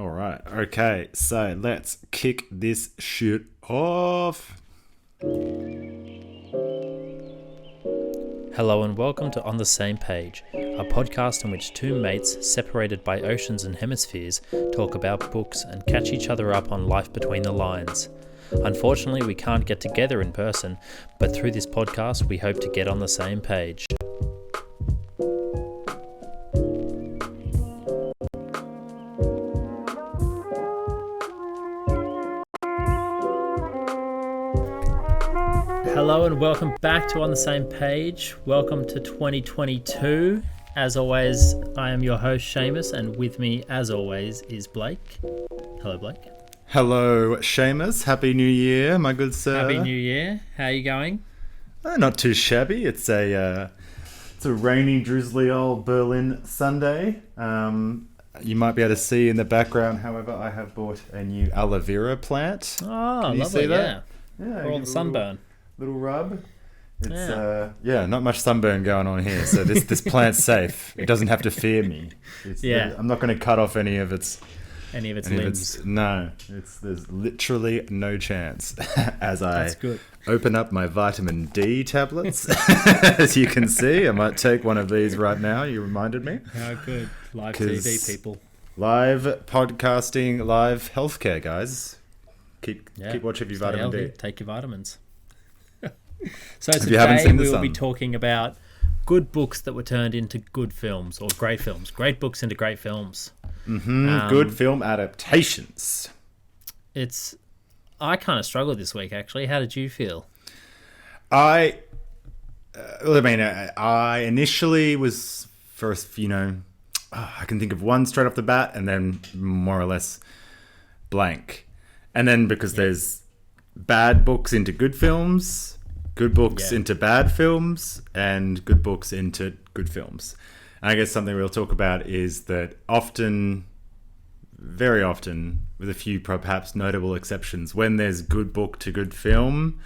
All right. Okay. So let's kick this shit off. Hello and welcome to On the Same Page, a podcast in which two mates separated by oceans and hemispheres talk about books and catch each other up on life between the lines. Unfortunately, we can't get together in person, but through this podcast, we hope to get on the same page. Hello and welcome back to On the Same Page. Welcome to 2022. As always, I am your host, Seamus, and with me, as always, is Blake. Hello, Blake. Hello, Seamus. Happy New Year, my good sir. Happy New Year. How are you going? Not too shabby. It's a rainy, drizzly old Berlin Sunday. You might be able to see in the background, however, I have bought a new aloe vera plant. Oh, Can you lovely, see that? Yeah. For all the sunburn. Little rub. It's not much sunburn going on here, so this plant's safe. It doesn't have to fear me. I'm not going to cut off any of its limbs. There's literally no chance. As I open up my vitamin D tablets, as you can see, I might take one of these right now. You reminded me. How good. Live TV people. Live podcasting, live healthcare, guys. Keep watch of your Stay vitamin healthy. D. Take your vitamins. So today we will be talking about good books that were turned into good films, or great films. Great books into great films. Good film adaptations. I kind of struggled this week, actually. How did you feel? I initially was first, I can think of one straight off the bat, and then more or less blank. And then because there's bad books into good films, good books into bad films, and good books into good films. And I guess something we'll talk about is that often, very often, with a few perhaps notable exceptions, when there's good book to good film,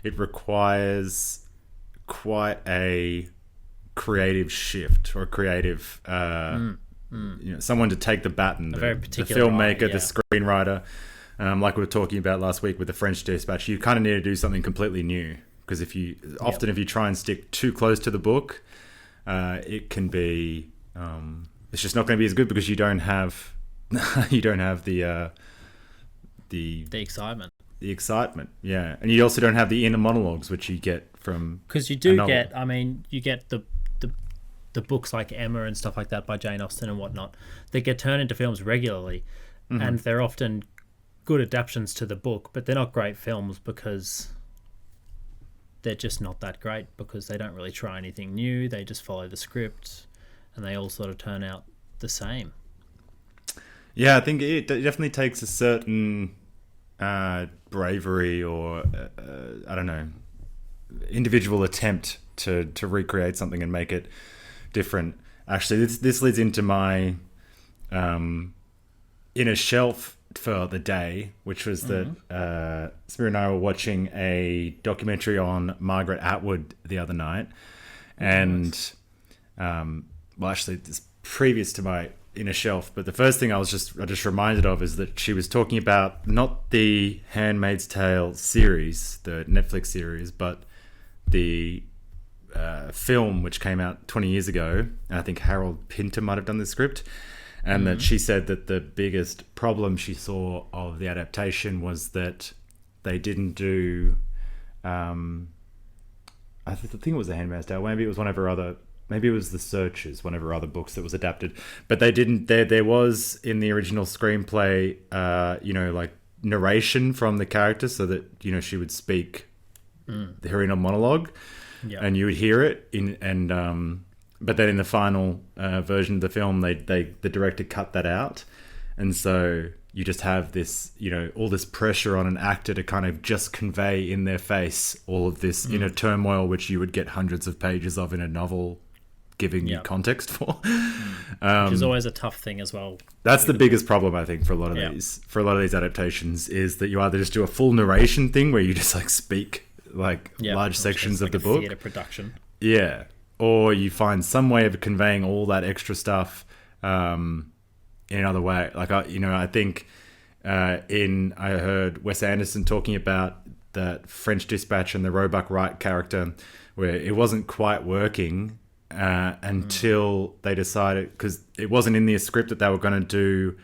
it requires quite a creative shift or creative, someone to take the baton, the filmmaker, the screenwriter. Like we were talking about last week with the French Dispatch, you kind of need to do something completely new, because if you try and stick too close to the book, it can be it's just not going to be as good, because you don't have the excitement. The excitement, yeah, and you also don't have the inner monologues which you get from, because you get the books like Emma and stuff like that by Jane Austen and whatnot that get turned into films regularly, and they're often good adaptations to the book, but they're not great films because they're just not that great, because they don't really try anything new. They just follow the script, and they all sort of turn out the same. Yeah, I think it definitely takes a certain bravery or I don't know, individual attempt to recreate something and make it different. Actually, this leads into my inner shelf for the day, which was that Samir and I were watching a documentary on Margaret Atwood the other night, and this previous to my inner shelf, but the first thing I just reminded of is that she was talking about not the Handmaid's Tale series, the Netflix series, but the film which came out 20 years ago, and I think Harold Pinter might have done the script. And that she said that the biggest problem she saw of the adaptation was that they didn't do, I think it was The Handmaid's Tale. Maybe it was maybe it was The Searchers, one of her other books that was adapted. But they didn't, there was in the original screenplay, like narration from the character, so that, she would speak her inner monologue, and you would hear it but then in the final version of the film, the director cut that out. And so you just have this, all this pressure on an actor to kind of just convey in their face all of this inner turmoil, which you would get hundreds of pages of in a novel giving you context for. Which is always a tough thing as well. That's the biggest problem, I think, for a lot of these adaptations, is that you either just do a full narration thing where you just speak large sections of the book. Theatre production. Yeah. Or you find some way of conveying all that extra stuff in another way. Like I think I heard Wes Anderson talking about that French Dispatch and the Roebuck Wright character, where it wasn't quite working until they decided, because it wasn't in the script that they were going to do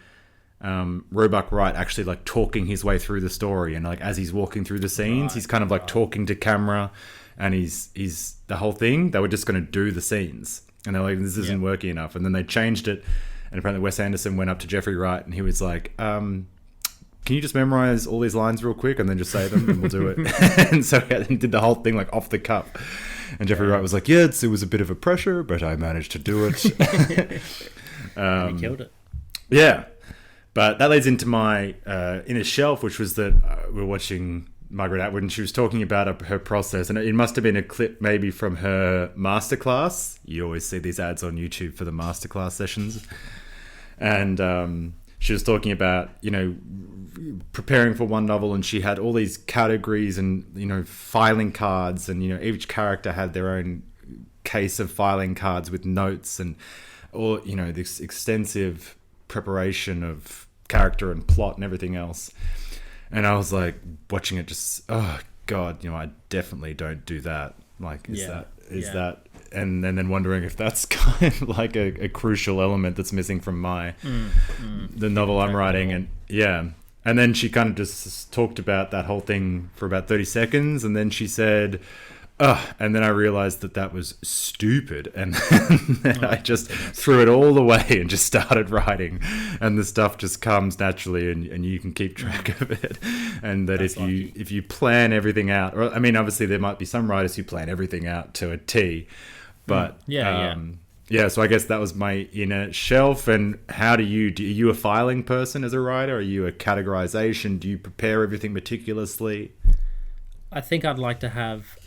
Roebuck Wright actually like talking his way through the story, and like as he's walking through the scenes, he's kind of like talking to camera, and he's the whole thing. They were just going to do the scenes, and they're like, this isn't working enough, and then they changed it. And apparently Wes Anderson went up to Jeffrey Wright and he was like, can you just memorize all these lines real quick and then just say them and we'll do it? And so he did the whole thing like off the cuff. And Jeffrey Wright was like, yeah, it was a bit of a pressure, but I managed to do it. And he killed it. Yeah. But that leads into my inner shelf, which was that we were watching Margaret Atwood and she was talking about her process. And it must have been a clip maybe from her masterclass. You always see these ads on YouTube for the masterclass sessions. And she was talking about, preparing for one novel, and she had all these categories and, filing cards, and, each character had their own case of filing cards with notes and, or, this extensive preparation of character and plot and everything else. And I was like watching it just, oh God, I definitely don't do that. Like, is that, and then wondering if that's kind of like a crucial element that's missing from the novel I'm writing. And and then she kind of just talked about that whole thing for about 30 seconds, and then she said, and then I realized that was stupid, and then I just threw it all away and just started writing, and the stuff just comes naturally, and you can keep track of it. And that if you plan everything out, or I mean, obviously there might be some writers who plan everything out to a T, but so I guess that was my inner shelf. And how are you a filing person as a writer? Are you a categorization? Do you prepare everything meticulously? I think I'd like to have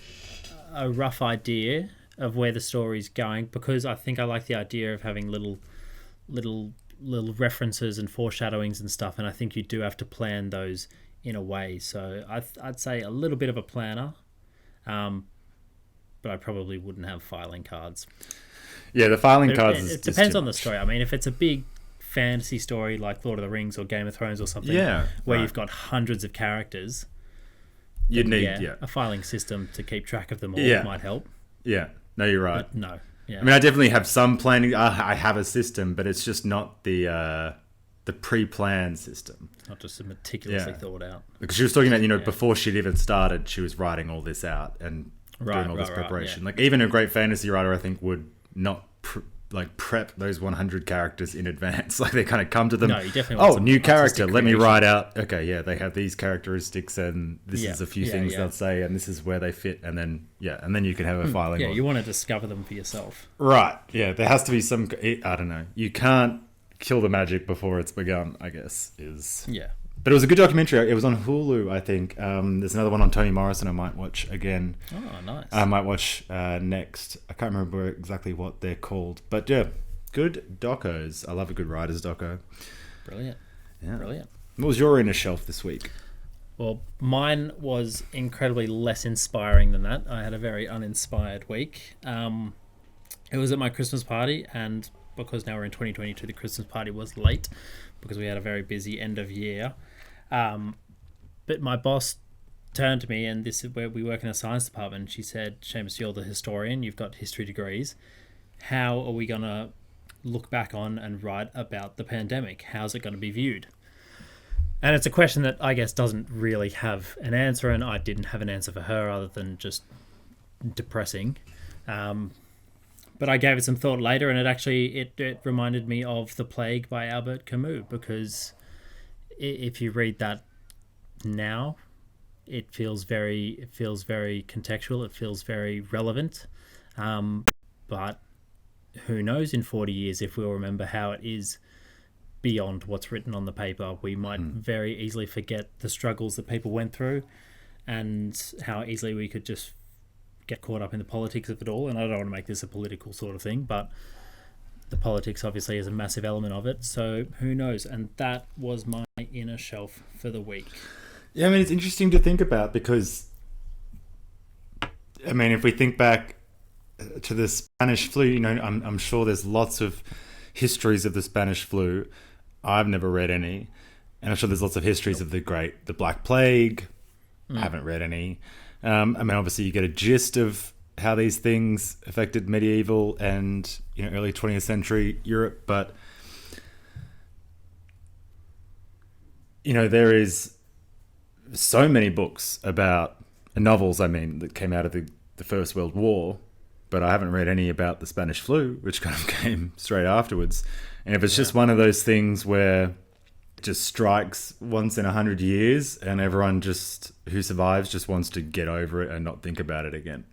a rough idea of where the story's going, because I think I like the idea of having little references and foreshadowings and stuff, and I think you do have to plan those in a way. So I'd say a little bit of a planner, but I probably wouldn't have filing cards. Yeah, the filing cards it depends on the story. I mean, if it's a big fantasy story like Lord of the Rings or Game of Thrones or something, where you've got hundreds of characters, you need a filing system to keep track of them all might help. Yeah, no, you're right. But no, I mean, I definitely have some planning. I have a system, but it's just not the pre-planned system. It's not just meticulously thought out. Because she was talking about, before she'd even started, she was writing all this out and doing all this preparation. Like even a great fantasy writer, I think, would not prep those 100 characters in advance. Like they kind of come to them. No, you definitely want new character. Let me write out. Okay, they have these characteristics, and this is a few things they'll say, and this is where they fit, and then you can have a filing. Yeah, you want to discover them for yourself. Right. Yeah, there has to be some. I don't know. You can't kill the magic before it's begun, I guess. But it was a good documentary. It was on Hulu, I think. There's another one on Toni Morrison I might watch again. Oh, nice. I might watch next. I can't remember exactly what they're called. But yeah, good docos. I love a good writer's doco. Brilliant. Yeah. Brilliant. What was your inner shelf this week? Well, mine was incredibly less inspiring than that. I had a very uninspired week. It was at my Christmas party, and because now we're in 2022, the Christmas party was late because we had a very busy end of year. But my boss turned to me, and this is where we work in a science department. She said, Seamus, you're the historian. You've got history degrees. How are we going to look back on and write about the pandemic? How's it going to be viewed? And it's a question that I guess doesn't really have an answer, and I didn't have an answer for her other than just depressing. But I gave it some thought later, and it reminded me of The Plague by Albert Camus, because if you read that now, it feels very contextual. It feels very relevant. But who knows in 40 years if we'll remember how it is beyond what's written on the paper. We might very easily forget the struggles that people went through and how easily we could just get caught up in the politics of it all. And I don't want to make this a political sort of thing, but the politics obviously is a massive element of it. So who knows? And that was my inner shelf for the week. Yeah, I mean, it's interesting to think about because, I mean, if we think back to the Spanish flu, I'm sure there's lots of histories of the Spanish flu. I've never read any. And I'm sure there's lots of histories of the Black Plague. I haven't read any. I mean, obviously you get a gist of how these things affected medieval and early 20th century Europe, but there is so many books about novels, that came out of the First World War, but I haven't read any about the Spanish flu, which kind of came straight afterwards. And if it's just one of those things where it just strikes once in 100 years and everyone who survives just wants to get over it and not think about it again.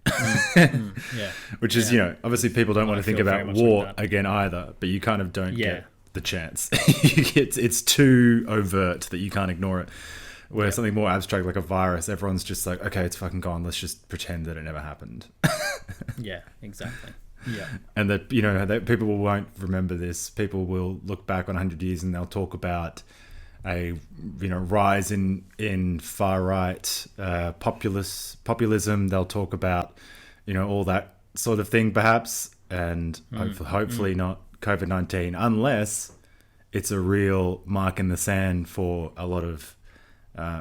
Yeah. Which is, obviously people don't want to think about war again either, but you kind of don't get the chance. It's too overt that you can't ignore it. Where something more abstract like a virus, everyone's just like, okay, it's fucking gone. Let's just pretend that it never happened. Yeah, exactly. Yeah. And that, that people won't remember this. People will look back on 100 years and they'll talk about a, rise in far right populism. They'll talk about, all that sort of thing, perhaps, and hopefully not COVID-19, unless it's a real mark in the sand for a lot of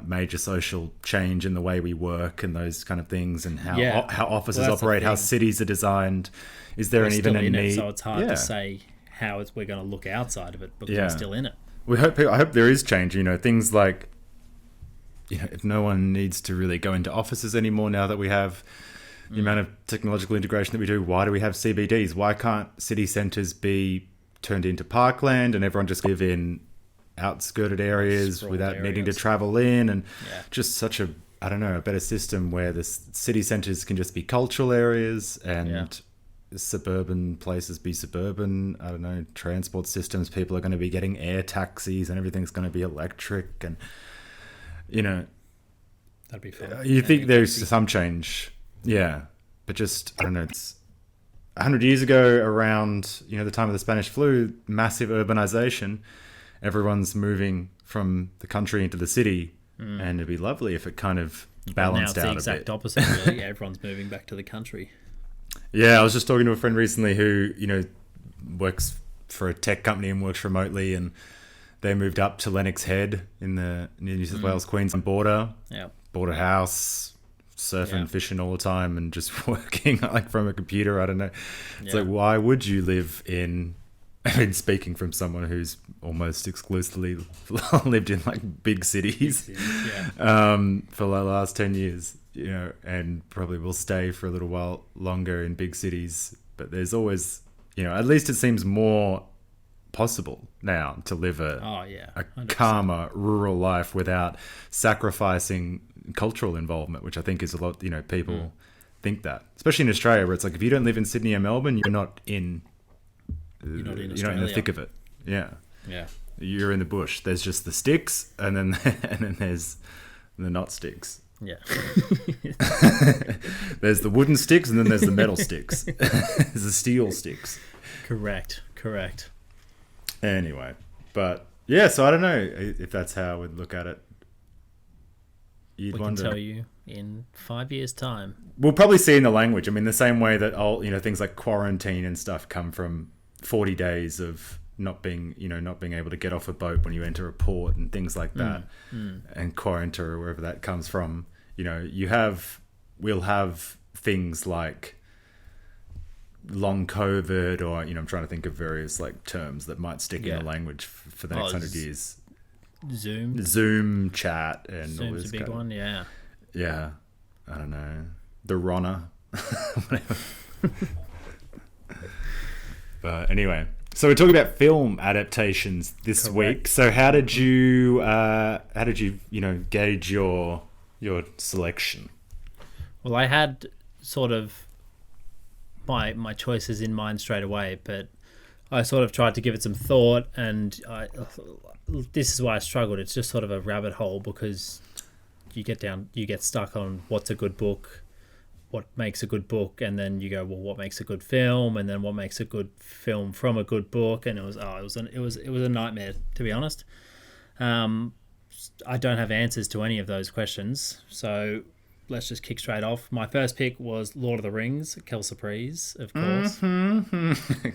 major social change in the way we work and those kind of things, and how offices operate, how cities are designed. Is there even a need? So it's hard to say how we're going to look outside of it, because we're still in it. I hope there is change. Things like, if no one needs to really go into offices anymore now that we have the amount of technological integration that we do, why do we have CBDs? Why can't city centres be turned into parkland and everyone just live in outskirted areas without needing to travel in? And just such a better system where the city centres can just be cultural areas and suburban places be suburban. Transport systems, people are going to be getting air taxis and everything's going to be electric, and that'd be fun. You think there's some change, but just it's 100 years ago, around the time of the Spanish flu, massive urbanization, everyone's moving from the country into the city, and it'd be lovely if it kind of balanced out a bit. Now it's the exact opposite, really. Everyone's moving back to the country. Yeah, I was just talking to a friend recently who, works for a tech company and works remotely, and they moved up to Lennox Head in the New South Wales Queensland border. Yeah. Bought a house, surfing, fishing all the time, and just working from a computer. I don't know. It's like, why would you live in? Speaking from someone who's almost exclusively lived in big cities, for the last 10 years. And probably will stay for a little while longer in big cities. But there's always, at least it seems more possible now to live a calmer rural life without sacrificing cultural involvement, which I think is a lot, people think that. Especially in Australia, where it's like, if you don't live in Sydney or Melbourne, you're not in the thick of it. Yeah. Yeah. You're in the bush. There's just the sticks, and then there's the not sticks. Yeah. There's the wooden sticks, and then there's the metal sticks. There's the steel sticks. Correct. Anyway, but so I don't know if that's how I would look at it. You'd wonder. Can tell you in 5 years' time. We'll probably see in the language. The same way that things like quarantine and stuff come from 40 days of not being able to get off a boat when you enter a port and things like that, and quarantine or wherever that comes from. We'll have things like long COVID, or I'm trying to think of various terms that might stick in the language for the next 100 years. Zoom chat, and Zoom's all this a big one. Yeah. I don't know, the Rona. Whatever. But anyway, so we're talking about film adaptations this week. So how did you gauge your selection? Well, I had sort of my choices in mind straight away, but I sort of tried to give it some thought, and this is why I struggled. It's just sort of a rabbit hole, because you get stuck on what's a good book, what makes a good book, and then you go, well, what makes a good film, and then what makes a good film from a good book, and it was a nightmare, to be honest. I don't have answers to any of those questions, so let's just kick straight off. My first pick was Lord of the Rings, Kel Surprise, of course.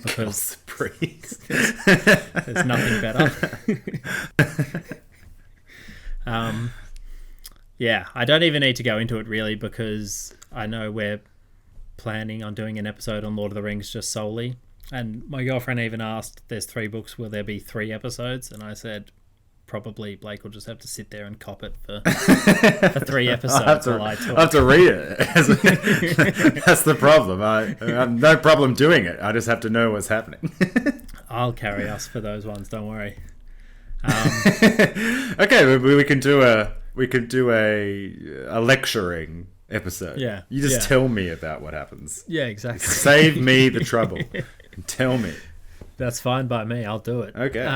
Kel Surprise. There's nothing better. Yeah, I don't even need to go into it really, because I know we're planning on doing an episode on Lord of the Rings just solely. And my girlfriend even asked, there's 3 books, will there be 3 episodes? And I said, probably Blake will just have to sit there and cop it for 3 episodes while I talk. I have to read it. That's the problem. I have no problem doing it. I just have to know what's happening. I'll carry us for those ones, don't worry. Okay, we can do a lecturing episode. Yeah. You just tell me about what happens. Yeah, exactly. Save me the trouble. Tell me. That's fine by me. I'll do it. Okay.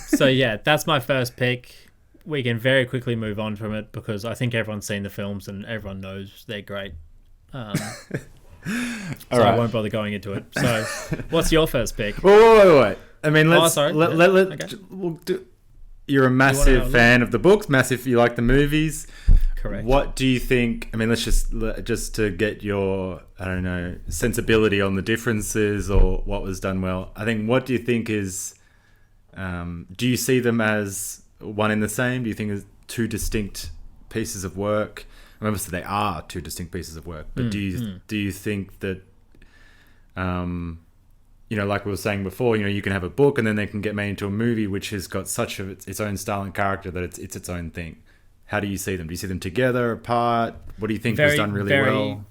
So yeah, that's my first pick. We can very quickly move on from it because I think everyone's seen the films and everyone knows they're great. So I won't bother going into it. So what's your first pick? Wait. I mean, Okay. We'll do. You're a massive fan of the books. Massive. You like the movies. Correct. What do you think? I mean, let's just to get your, I don't know, sensibility on the differences or what was done well. I think, what do you think is? Do you see them as one and the same? Do you think it's 2 distinct pieces of work? I mean, obviously they are 2 distinct pieces of work, but do you think that, like we were saying before, you can have a book and then they can get made into a movie which has got such of its own style and character that it's its own thing. How do you see them? Do you see them together, apart? What do you think was done really well?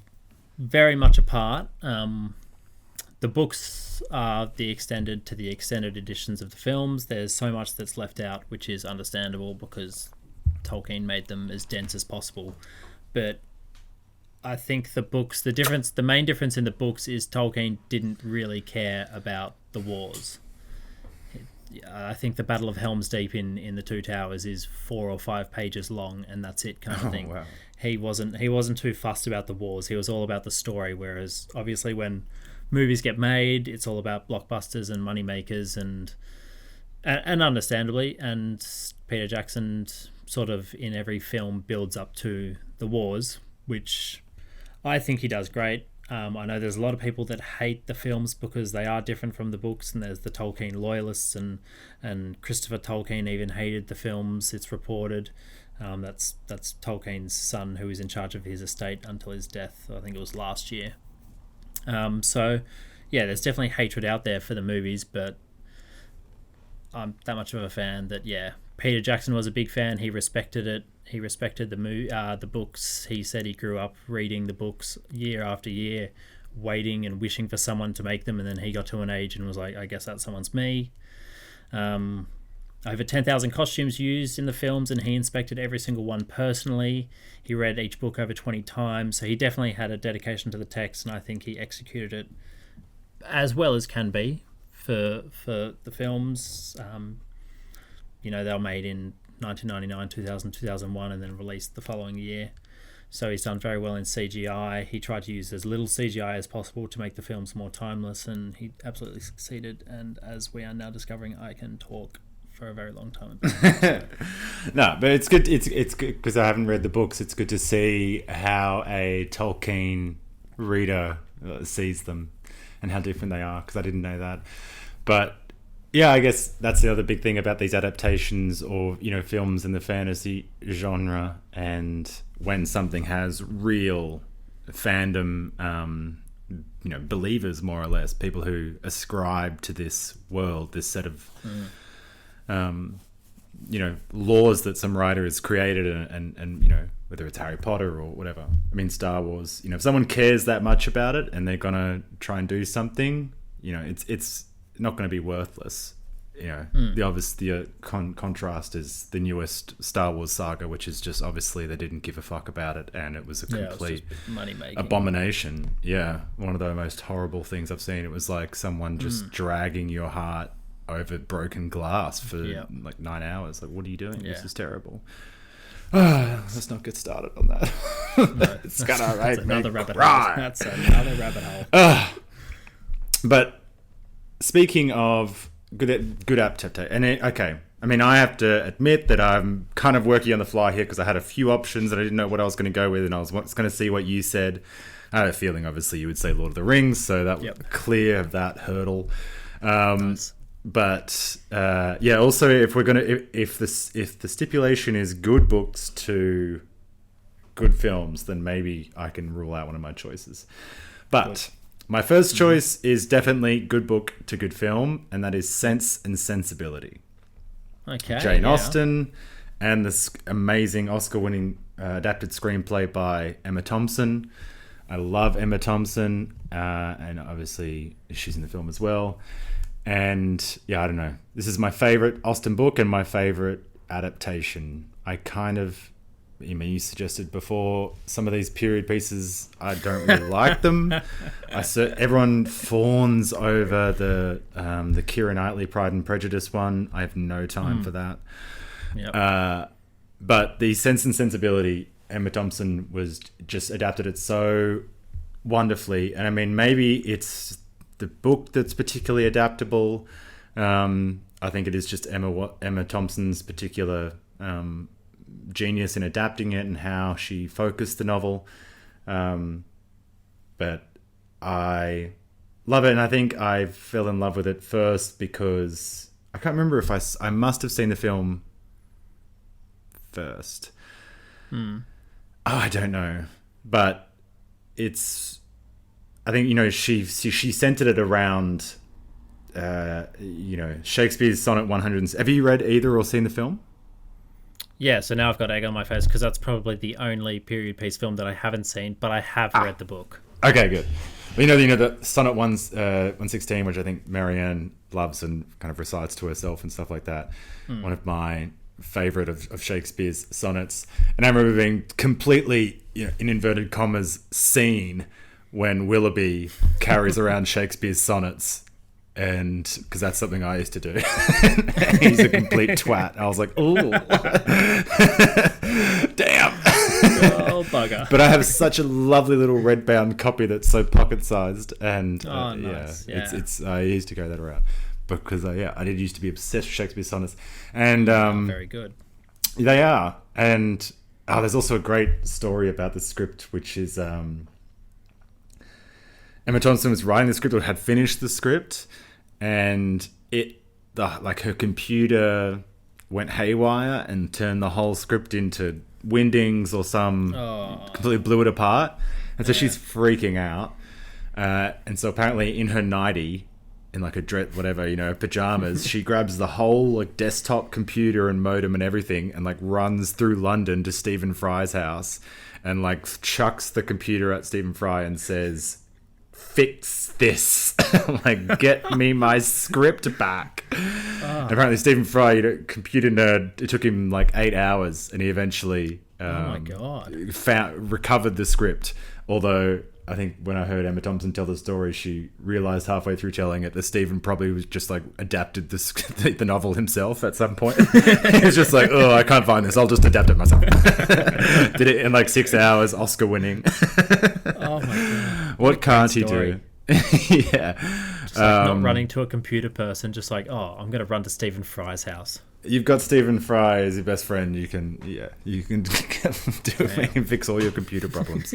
Very much apart. The books are the extended editions of the films. There's so much that's left out, which is understandable because Tolkien made them as dense as possible. But I think the main difference in the books is Tolkien didn't really care about the wars. I think the Battle of Helm's Deep in the Two Towers is 4 or 5 pages long, and that's it, kind of thing. Wow. He wasn't too fussed about the wars. He was all about the story. Whereas obviously when movies get made, it's all about blockbusters and money makers, and understandably. And Peter Jackson sort of in every film builds up to the wars, which I think he does great. I know there's a lot of people that hate the films because they are different from the books, and there's the Tolkien loyalists, and Christopher Tolkien even hated the films, it's reported. That's Tolkien's son, who is in charge of his estate until his death. I think it was last year. So yeah, there's definitely hatred out there for the movies, but I'm that much of a fan that, yeah, Peter Jackson was a big fan. He respected it. He respected the books. He said he grew up reading the books year after year, waiting and wishing for someone to make them, and then he got to an age and was like, I guess that someone's me. Over 10,000 costumes used in the films, and he inspected every single one personally. He read each book over 20 times, so he definitely had a dedication to the text, and I think he executed it as well as can be for the films. They were made in 1999, 2000, 2001, and then released the following year. So he's done very well in CGI. He tried to use as little CGI as possible to make the films more timeless, and he absolutely succeeded. And as we are now discovering, I can talk for a very long time about it. No, but it's good. It's good because I haven't read the books. It's good to see how a Tolkien reader sees them and how different they are, because I didn't know that. But yeah, I guess that's the other big thing about these adaptations or, films in the fantasy genre, and when something has real fandom, believers, more or less, people who ascribe to this world, this set of, laws that some writer has created, and whether it's Harry Potter or whatever. I mean, Star Wars, if someone cares that much about it and they're going to try and do something, it's not going to be worthless. The obvious contrast is the newest Star Wars saga, which is just obviously they didn't give a fuck about it, and it was a complete money-making abomination. Yeah, one of the most horrible things I've seen. It was like someone just dragging your heart over broken glass for like 9 hours. Like, what are you doing? This is terrible. Let's not get started on that. No, it's gonna make me another rabbit cry. hole. That's another rabbit hole. But speaking of good adaptation, and I mean, I have to admit that I'm kind of working on the fly here because I had a few options and I didn't know what I was going to go with, and I was going to see what you said. I had a feeling, obviously, you would say Lord of the Rings, so that was clear of that hurdle. Nice. But also, if we're gonna, if the stipulation is good books to good films, then maybe I can rule out one of my choices. But my first choice is definitely good book to good film, and that is Sense and Sensibility. Okay. Jane Austen, and this amazing Oscar-winning adapted screenplay by Emma Thompson. I love Emma Thompson, and obviously she's in the film as well. And I don't know. This is my favorite Austen book and my favorite adaptation. I kind of, you suggested before, some of these period pieces, I don't really like them. Everyone fawns over the Keira Knightley Pride and Prejudice one. I have no time for that. Yep. But the Sense and Sensibility, Emma Thompson was just adapted it so wonderfully. And I mean, maybe it's the book that's particularly adaptable. I think it is just Emma Thompson's particular genius in adapting it and how she focused the novel. But I love it, and I think I fell in love with it first because I can't remember if I must have seen the film first. Oh, I don't know, but I think she centered it around Shakespeare's Sonnet 100. Have you read either or seen the film? Yeah, so now I've got egg on my face because that's probably the only period piece film that I haven't seen, but I have read the book. Okay, good. Well, the Sonnet 116, which I think Marianne loves and kind of recites to herself and stuff like that. One of my favorite of Shakespeare's sonnets. And I remember being completely, in inverted commas, seen when Willoughby carries around Shakespeare's sonnets. And because that's something I used to do. He's a complete twat. I was like, ooh. Damn. Oh, bugger. But I have such a lovely little red bound copy that's so pocket sized. And nice. It's I used to go that route. Because I did used to be obsessed with Shakespeare's sonnets. And very good. They are. And there's also a great story about the script, which is Emma Thompson was writing the script or had finished the script, and her computer went haywire and turned the whole script into Wingdings or completely blew it apart. And so she's freaking out. And so apparently in her nightie, in like a dress, whatever, pajamas, she grabs the whole desktop computer and modem and everything and runs through London to Stephen Fry's house and chucks the computer at Stephen Fry and says, "Fix this." Get me my script back. Apparently Stephen Fry, computer nerd, it took him 8 hours and he eventually oh my God. recovered the script. Although I think when I heard Emma Thompson tell the story, she realized halfway through telling it that Stephen probably was just adapted the novel himself at some point. He was just oh, I can't find this, I'll just adapt it myself. Did it in 6 hours, Oscar winning. Oh my God. What can't he do? Yeah. Just not running to a computer person, just I'm going to run to Stephen Fry's house. You've got Stephen Fry as your best friend. You can do it. Make him fix all your computer problems.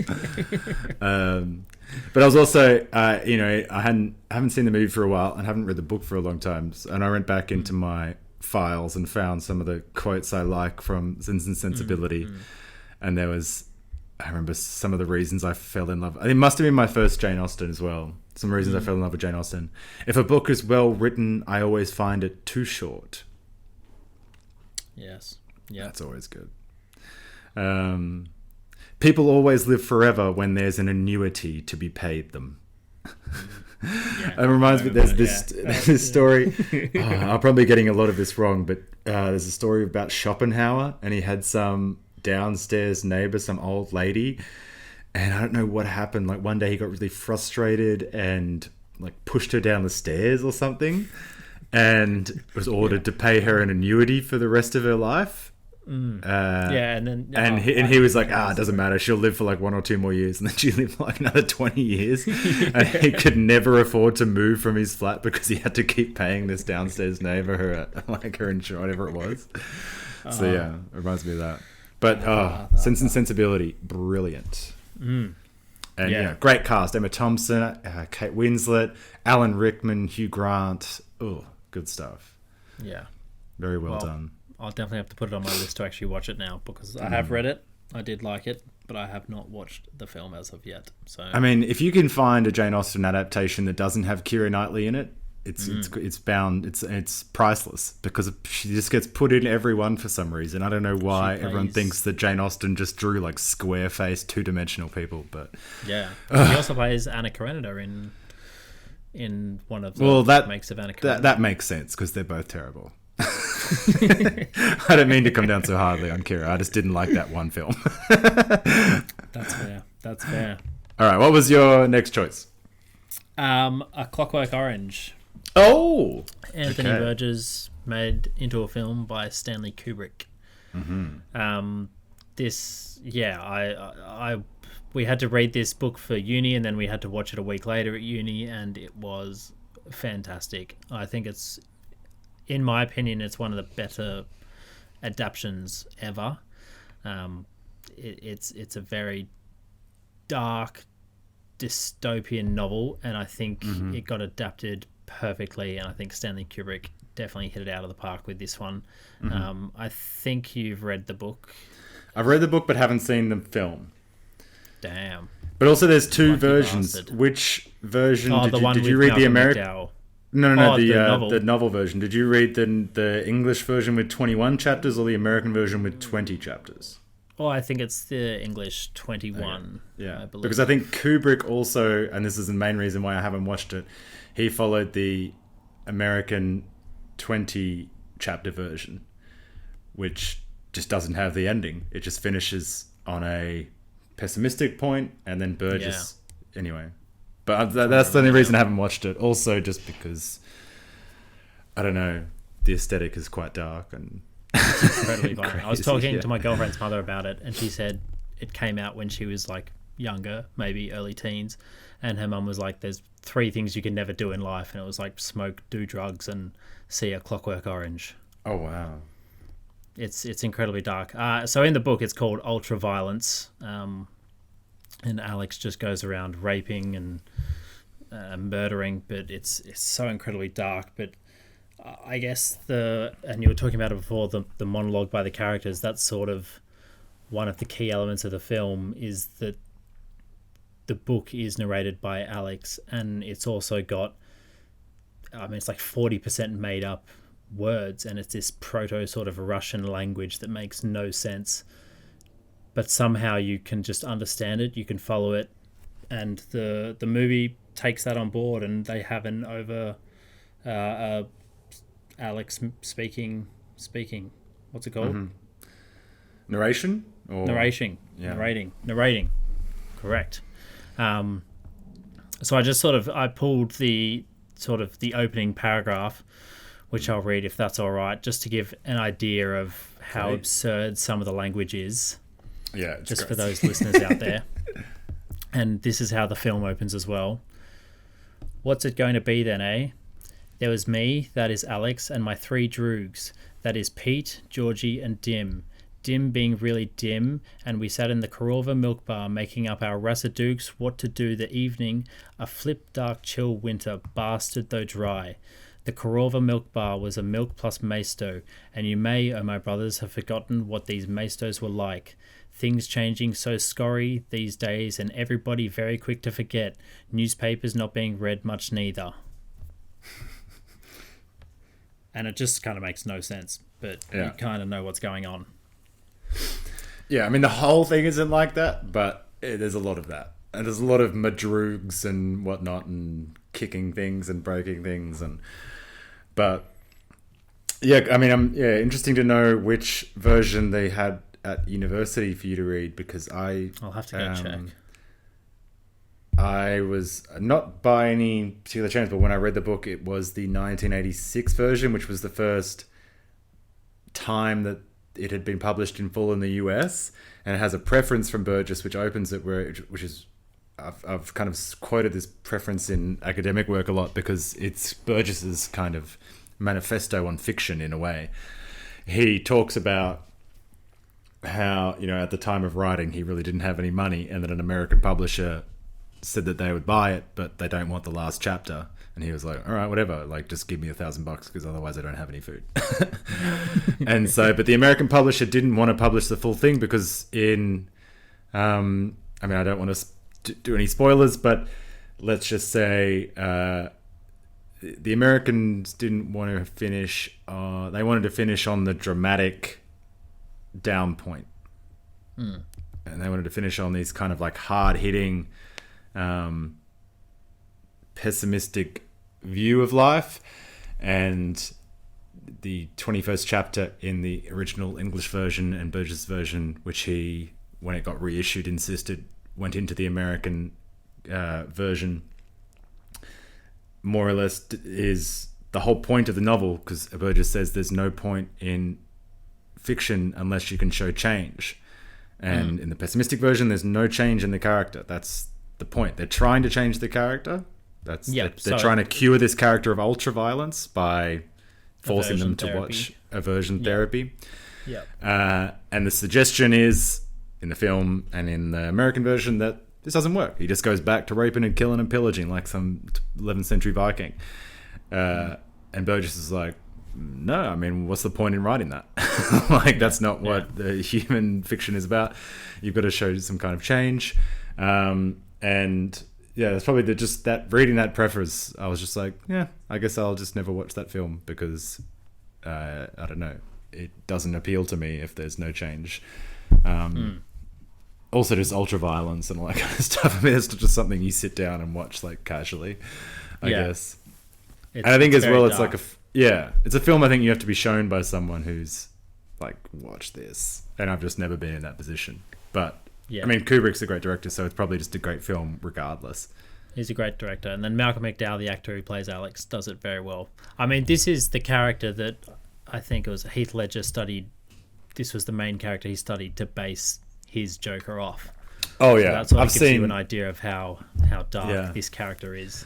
But I was also, I haven't seen the movie for a while and haven't read the book for a long time. And I went back into my files and found some of the quotes I like from Sense and Sensibility. And I remember some of the reasons I fell in love. It must have been my first Jane Austen as well. Some reasons I fell in love with Jane Austen. If a book is well written, I always find it too short. Yes. Yeah. That's always good. People always live forever when there's an annuity to be paid them. It reminds me, there's this story. I'm probably getting a lot of this wrong, but there's a story about Schopenhauer, and he had some downstairs neighbor, some old lady, and I don't know what happened. One day he got really frustrated and pushed her down the stairs or something, and was ordered to pay her an annuity for the rest of her life. Yeah, and then he was like, it doesn't matter. She'll live for like 1 or 2 more years, and then she lived for like another 20 years. And he could never afford to move from his flat because he had to keep paying this downstairs neighbor her insurance, whatever it was. So yeah, it reminds me of that. But Sense and Sensibility, brilliant. And great cast: Emma Thompson, Kate Winslet, Alan Rickman, Hugh Grant. Oh, good stuff. Yeah, very well done. I'll definitely have to put it on my list to actually watch it now, because I have read it. I did like it, but I have not watched the film as of yet. So I mean, if you can find a Jane Austen adaptation that doesn't have Keira Knightley in it, it's bound. It's priceless, because she just gets put in everyone for some reason. I don't know why everyone thinks that Jane Austen just drew like square-faced, two-dimensional people, but yeah, she also plays Anna Karenina in one of the remakes of Anna Karenina. That makes sense, because they're both terrible. I don't mean to come down so hardly on Keira. I just didn't like that one film. That's fair. All right, what was your next choice? A Clockwork Orange. Oh, Anthony Burgess made into a film by Stanley Kubrick. We had to read this book for uni, and then we had to watch it a week later at uni, and it was fantastic. I think it's, in my opinion, it's one of the better adaptations ever. It's a very dark dystopian novel, and I think it got adapted perfectly, and I think Stanley Kubrick definitely hit it out of the park with this one. I think you've read the book. I've read the book but haven't seen the film. Damn. But also there's two versions. Bastard. Which version did you read? The American? No, the novel version. Did you read the English version with 21 chapters, or the American version with 20 chapters? Oh, I think it's the English 21. Yeah, I believe. Because I think Kubrick also, and this is the main reason why I haven't watched it, he followed the American 20 chapter version, which just doesn't have the ending. It just finishes on a pessimistic point, and then Burgess... Yeah. Anyway. But that's the only reason I haven't watched it. Also, just because, I don't know, the aesthetic is quite dark and... It's incredibly violent. I was talking to my girlfriend's mother about it, and she said it came out when she was like younger, maybe early teens, and her mum was like, there's 3 things you can never do in life, and it was like smoke, do drugs, and see A Clockwork Orange. Oh wow. It's incredibly dark. So in the book it's called Ultraviolence, and Alex just goes around raping and murdering, but it's so incredibly dark. But I guess and you were talking about it before, the monologue by the characters, that's sort of one of the key elements of the film, is that the book is narrated by Alex, and it's also got, it's like 40% made up words, and it's this proto sort of Russian language that makes no sense, but somehow you can just understand it, you can follow it, and the movie takes that on board, and they have an over Alex speaking. What's it called? Narration? Or... Narration. Yeah. Narrating. Correct. So I just I pulled the opening paragraph, which I'll read if that's all right, just to give an idea of how absurd some of the language is. Yeah, just great. For those listeners out there. And this is how the film opens as well. What's it going to be then, eh? There was me, that is Alex, and my 3 droogs, that is Pete, Georgie, and Dim. Dim being really dim, and we sat in the Corova milk bar making up our rassadukes what to do the evening, a flip dark chill winter, bastard though dry. The Corova milk bar was a milk plus maisto, and you may, oh my brothers, have forgotten what these maistos were like. Things changing so scurry these days, and everybody very quick to forget. Newspapers not being read much neither. And it just kind of makes no sense, but you kind of know what's going on. Yeah, the whole thing isn't like that, but there's a lot of that. And there's a lot of madrugs and whatnot, and kicking things and breaking things. But, yeah, interesting to know which version they had at university for you to read, because I'll have to go check. I was not by any particular chance, but when I read the book, it was the 1986 version, which was the first time that it had been published in full in the US, and it has a preference from Burgess which opens it which is I've kind of quoted this preference in academic work a lot because it's Burgess's kind of manifesto on fiction in a way. He talks about how, at the time of writing, he really didn't have any money, and that an American publisher said that they would buy it, but they don't want the last chapter. And he was like, all right, whatever, like, just give me $1,000 because otherwise I don't have any food. And so, but the American publisher didn't want to publish the full thing because I don't want to do any spoilers, but let's just say the Americans didn't want to finish, they wanted to finish on the dramatic down point. And they wanted to finish on these kind of like hard-hitting, pessimistic view of life. And the 21st chapter in the original English version and Burgess version, which he, when it got reissued, insisted went into the American version, more or less is the whole point of the novel, because Burgess says there's no point in fiction unless you can show change. And in the pessimistic version, there's no change in the character. That's the point. They're trying to change the character. They're trying to cure this character of ultra-violence by forcing them to watch aversion therapy. And the suggestion is, in the film and in the American version, that this doesn't work. He just goes back to raping and killing and pillaging like some 11th century Viking. And Burgess is like, no, I mean, what's the point in writing that? Like, that's not what the human fiction is about. You've got to show some kind of change. And yeah, it's probably just that, reading that preface, I was just like, yeah, I guess I'll just never watch that film because, I don't know, it doesn't appeal to me if there's no change. Also just ultra violence and all that kind of stuff. I mean, it's just something you sit down and watch like casually, I guess. And I think as well, it's dark. It's a film I think you have to be shown by someone who's like, watch this. And I've just never been in that position. But I mean, Kubrick's a great director, so it's probably just a great film regardless. He's a great director. And then Malcolm McDowell, the actor who plays Alex, does it very well. I mean, this is the character that I think it was Heath Ledger studied. This was the main character he studied to base his Joker off. Oh, yeah. So that sort of gives you an idea of how dark this character is.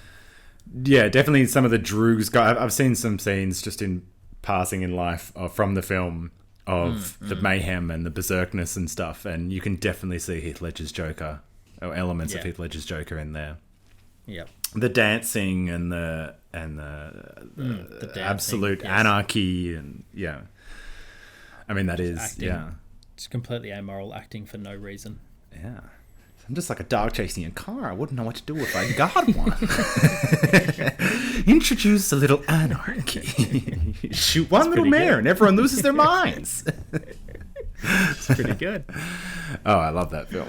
Yeah, definitely some of the Droogs. I've seen some scenes just in passing in life from the film of the mayhem and the berserkness and stuff, and you can definitely see Heath Ledger's Joker, or elements of Heath Ledger's Joker in there. Yeah, the dancing and the dancing, absolute anarchy, and I mean, that is acting. It's completely amoral acting for no reason. Yeah. I'm just like a dog chasing a car. I wouldn't know what to do if I got one. Introduce a little anarchy. Shoot one little mare and everyone loses their minds. It's pretty good. Oh, I love that film.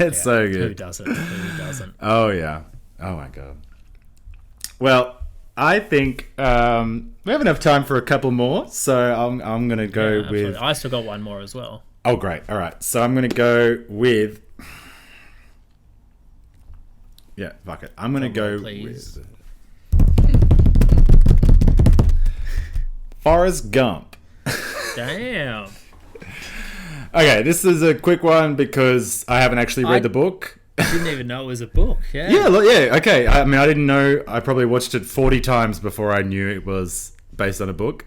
It's so good. Who doesn't? Who doesn't? Oh, yeah. Oh, my God. Well, I think we have enough time for a couple more, so I'm going to go with... I still got one more as well. Oh, great. All right. So I'm going to go with... Yeah, fuck it. I'm going to go with... Forrest Gump. Damn. Okay, this is a quick one because I haven't actually read the book. I didn't even know it was a book. Yeah. Yeah, okay. I mean, I didn't know. I probably watched it 40 times before I knew it was based on a book.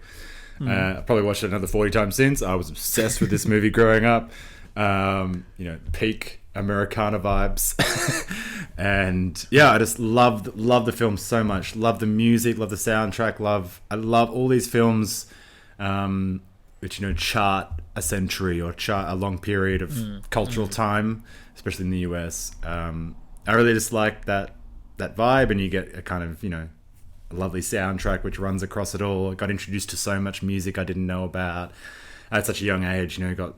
I probably watched it another 40 times since. I was obsessed with this movie growing up. Peak Americana vibes. And yeah, I just love the film so much. Love the music, love the soundtrack, I love all these films which, chart a century or chart a long period of cultural time, especially in the US. I really just like that vibe, and you get a kind of, a lovely soundtrack which runs across it all. I got introduced to so much music I didn't know about at such a young age. Got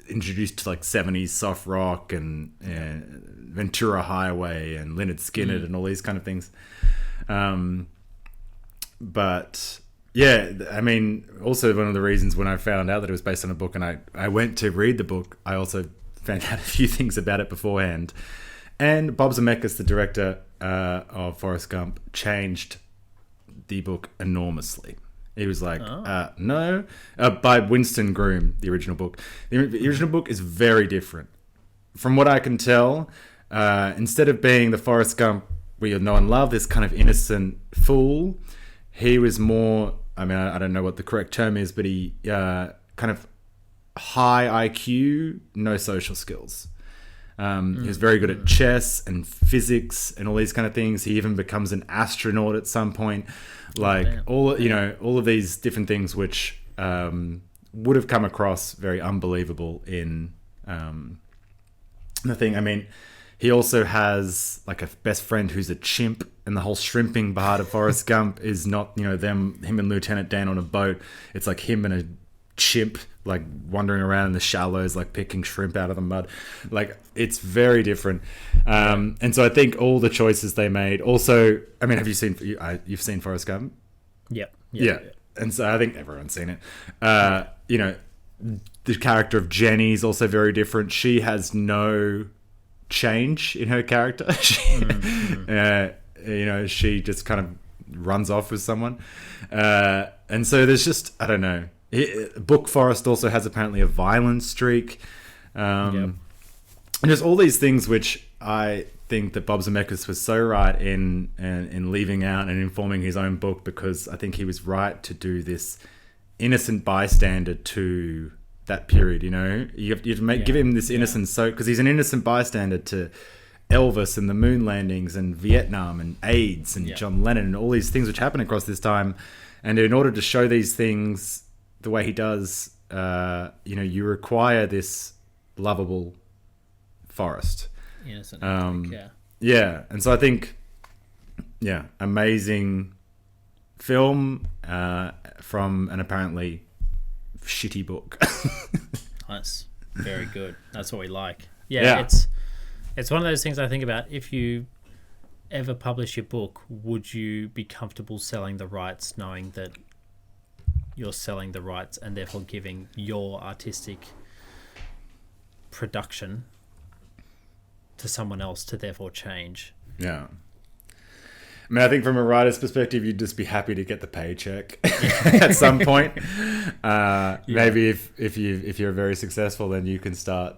introduced to like 70s soft rock and Ventura Highway and Lynyrd Skynyrd and all these kind of things. But yeah, I mean, also one of the reasons when I found out that it was based on a book and I went to read the book, I also found out a few things about it beforehand. And Bob Zemeckis, the director of Forrest Gump, changed the book enormously. He was like, no. By Winston Groom, the original book. The original book is very different. From what I can tell, instead of being the Forrest Gump we know and love, this kind of innocent fool, he was more, I mean, I don't know what the correct term is, but he kind of high IQ, no social skills. He was very good at chess and physics and all these kind of things. He even becomes an astronaut at some point. Like all of these different things which would have come across very unbelievable in the thing. I mean, he also has like a best friend who's a chimp, and the whole shrimping part of Forrest Gump is not, him and Lieutenant Dan on a boat. It's like him and a chimp like wandering around in the shallows, like picking shrimp out of the mud. Like, it's very different. And so I think all the choices they made also, I mean, you've seen Forrest Gump? Yep. Yeah. And so I think everyone's seen it. The character of Jenny is also very different. She has no change in her character. She just kind of runs off with someone. And so there's just, I don't know. Book Forrest also has apparently a violent streak. And just all these things which I think that Bob Zemeckis was so right in leaving out and informing his own book, because I think he was right to do this innocent bystander to that period. You have to give him this innocence, so because he's an innocent bystander to Elvis and the moon landings and Vietnam and AIDS and John Lennon and all these things which happen across this time. And in order to show these things the way he does, you require this lovable Forrest. Innocent. And so I think, amazing film from an apparently shitty book. Nice. Very good. That's what we like. It's one of those things I think about. If you ever publish your book, would you be comfortable selling the rights, knowing that you're selling the rights and therefore giving your artistic production to someone else to therefore change? Yeah. I mean, I think from a writer's perspective, you'd just be happy to get the paycheck at some point. Maybe if you're very successful, then you can start,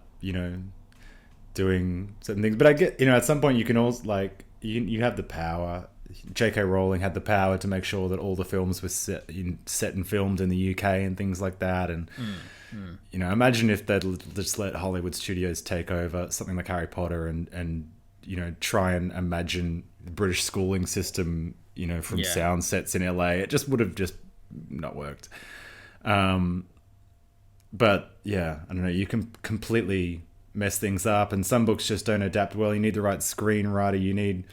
doing certain things. But I get, at some point you can also, like, you have the power. J.K. Rowling had the power to make sure that all the films were set and filmed in the UK and things like that. And imagine if they'd just let Hollywood studios take over something like Harry Potter and try and imagine the British schooling system, from sound sets in LA. It just would have just not worked. But yeah, I don't know. You can completely mess things up, and some books just don't adapt well. You need the right screenwriter. You need.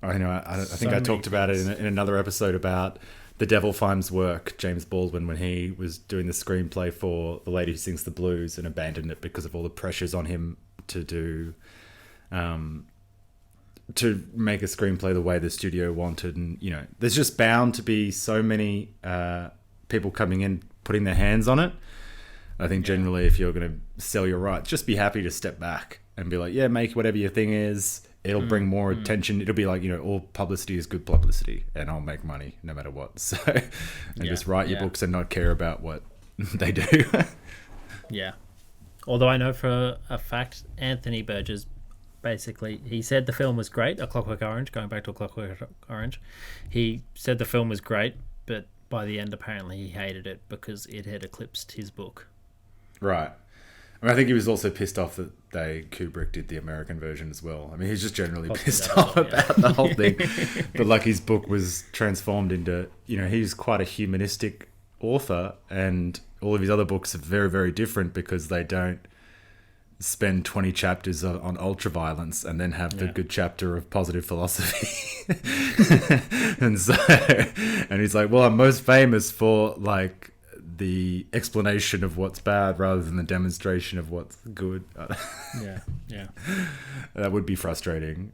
I think I talked about it in another episode about The Devil Finds Work, James Baldwin, when he was doing the screenplay for The Lady Who Sings the Blues and abandoned it because of all the pressures on him to do, to make a screenplay the way the studio wanted. And, there's just bound to be so many people coming in, putting their hands on it. I think generally if you're going to sell your rights, just be happy to step back and be like, make whatever your thing is. It'll bring more attention. It'll be like, all publicity is good publicity, and I'll make money no matter what. So, just write your books and not care about what they do. Although I know for a fact, Anthony Burgess, basically, he said the film was great, A Clockwork Orange, going back to A Clockwork Orange. He said the film was great, but by the end, apparently, he hated it because it had eclipsed his book. Right. I mean, I think he was also pissed off that Kubrick did the American version as well. I mean, he's just generally pissed off about the whole thing. But like, his book was transformed into, he's quite a humanistic author, and all of his other books are very, very different because they don't spend 20 chapters on ultraviolence and then have the good chapter of positive philosophy. and he's like, well, I'm most famous for like the explanation of what's bad rather than the demonstration of what's good. That would be frustrating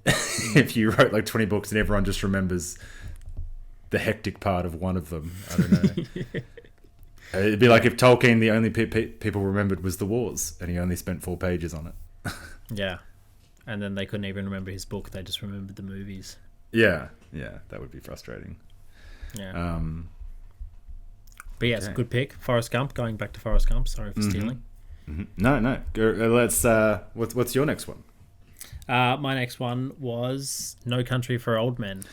if you wrote like 20 books and everyone just remembers the hectic part of one of them. I don't know. It'd be like if Tolkien, the only people remembered was the wars, and he only spent 4 pages on it. And then they couldn't even remember his book, they just remembered the movies. Yeah, that would be frustrating. But yeah, it's a good pick. Forrest Gump. Going back to Forrest Gump. Sorry for stealing. No. Let's. What's your next one? My next one was No Country for Old Men.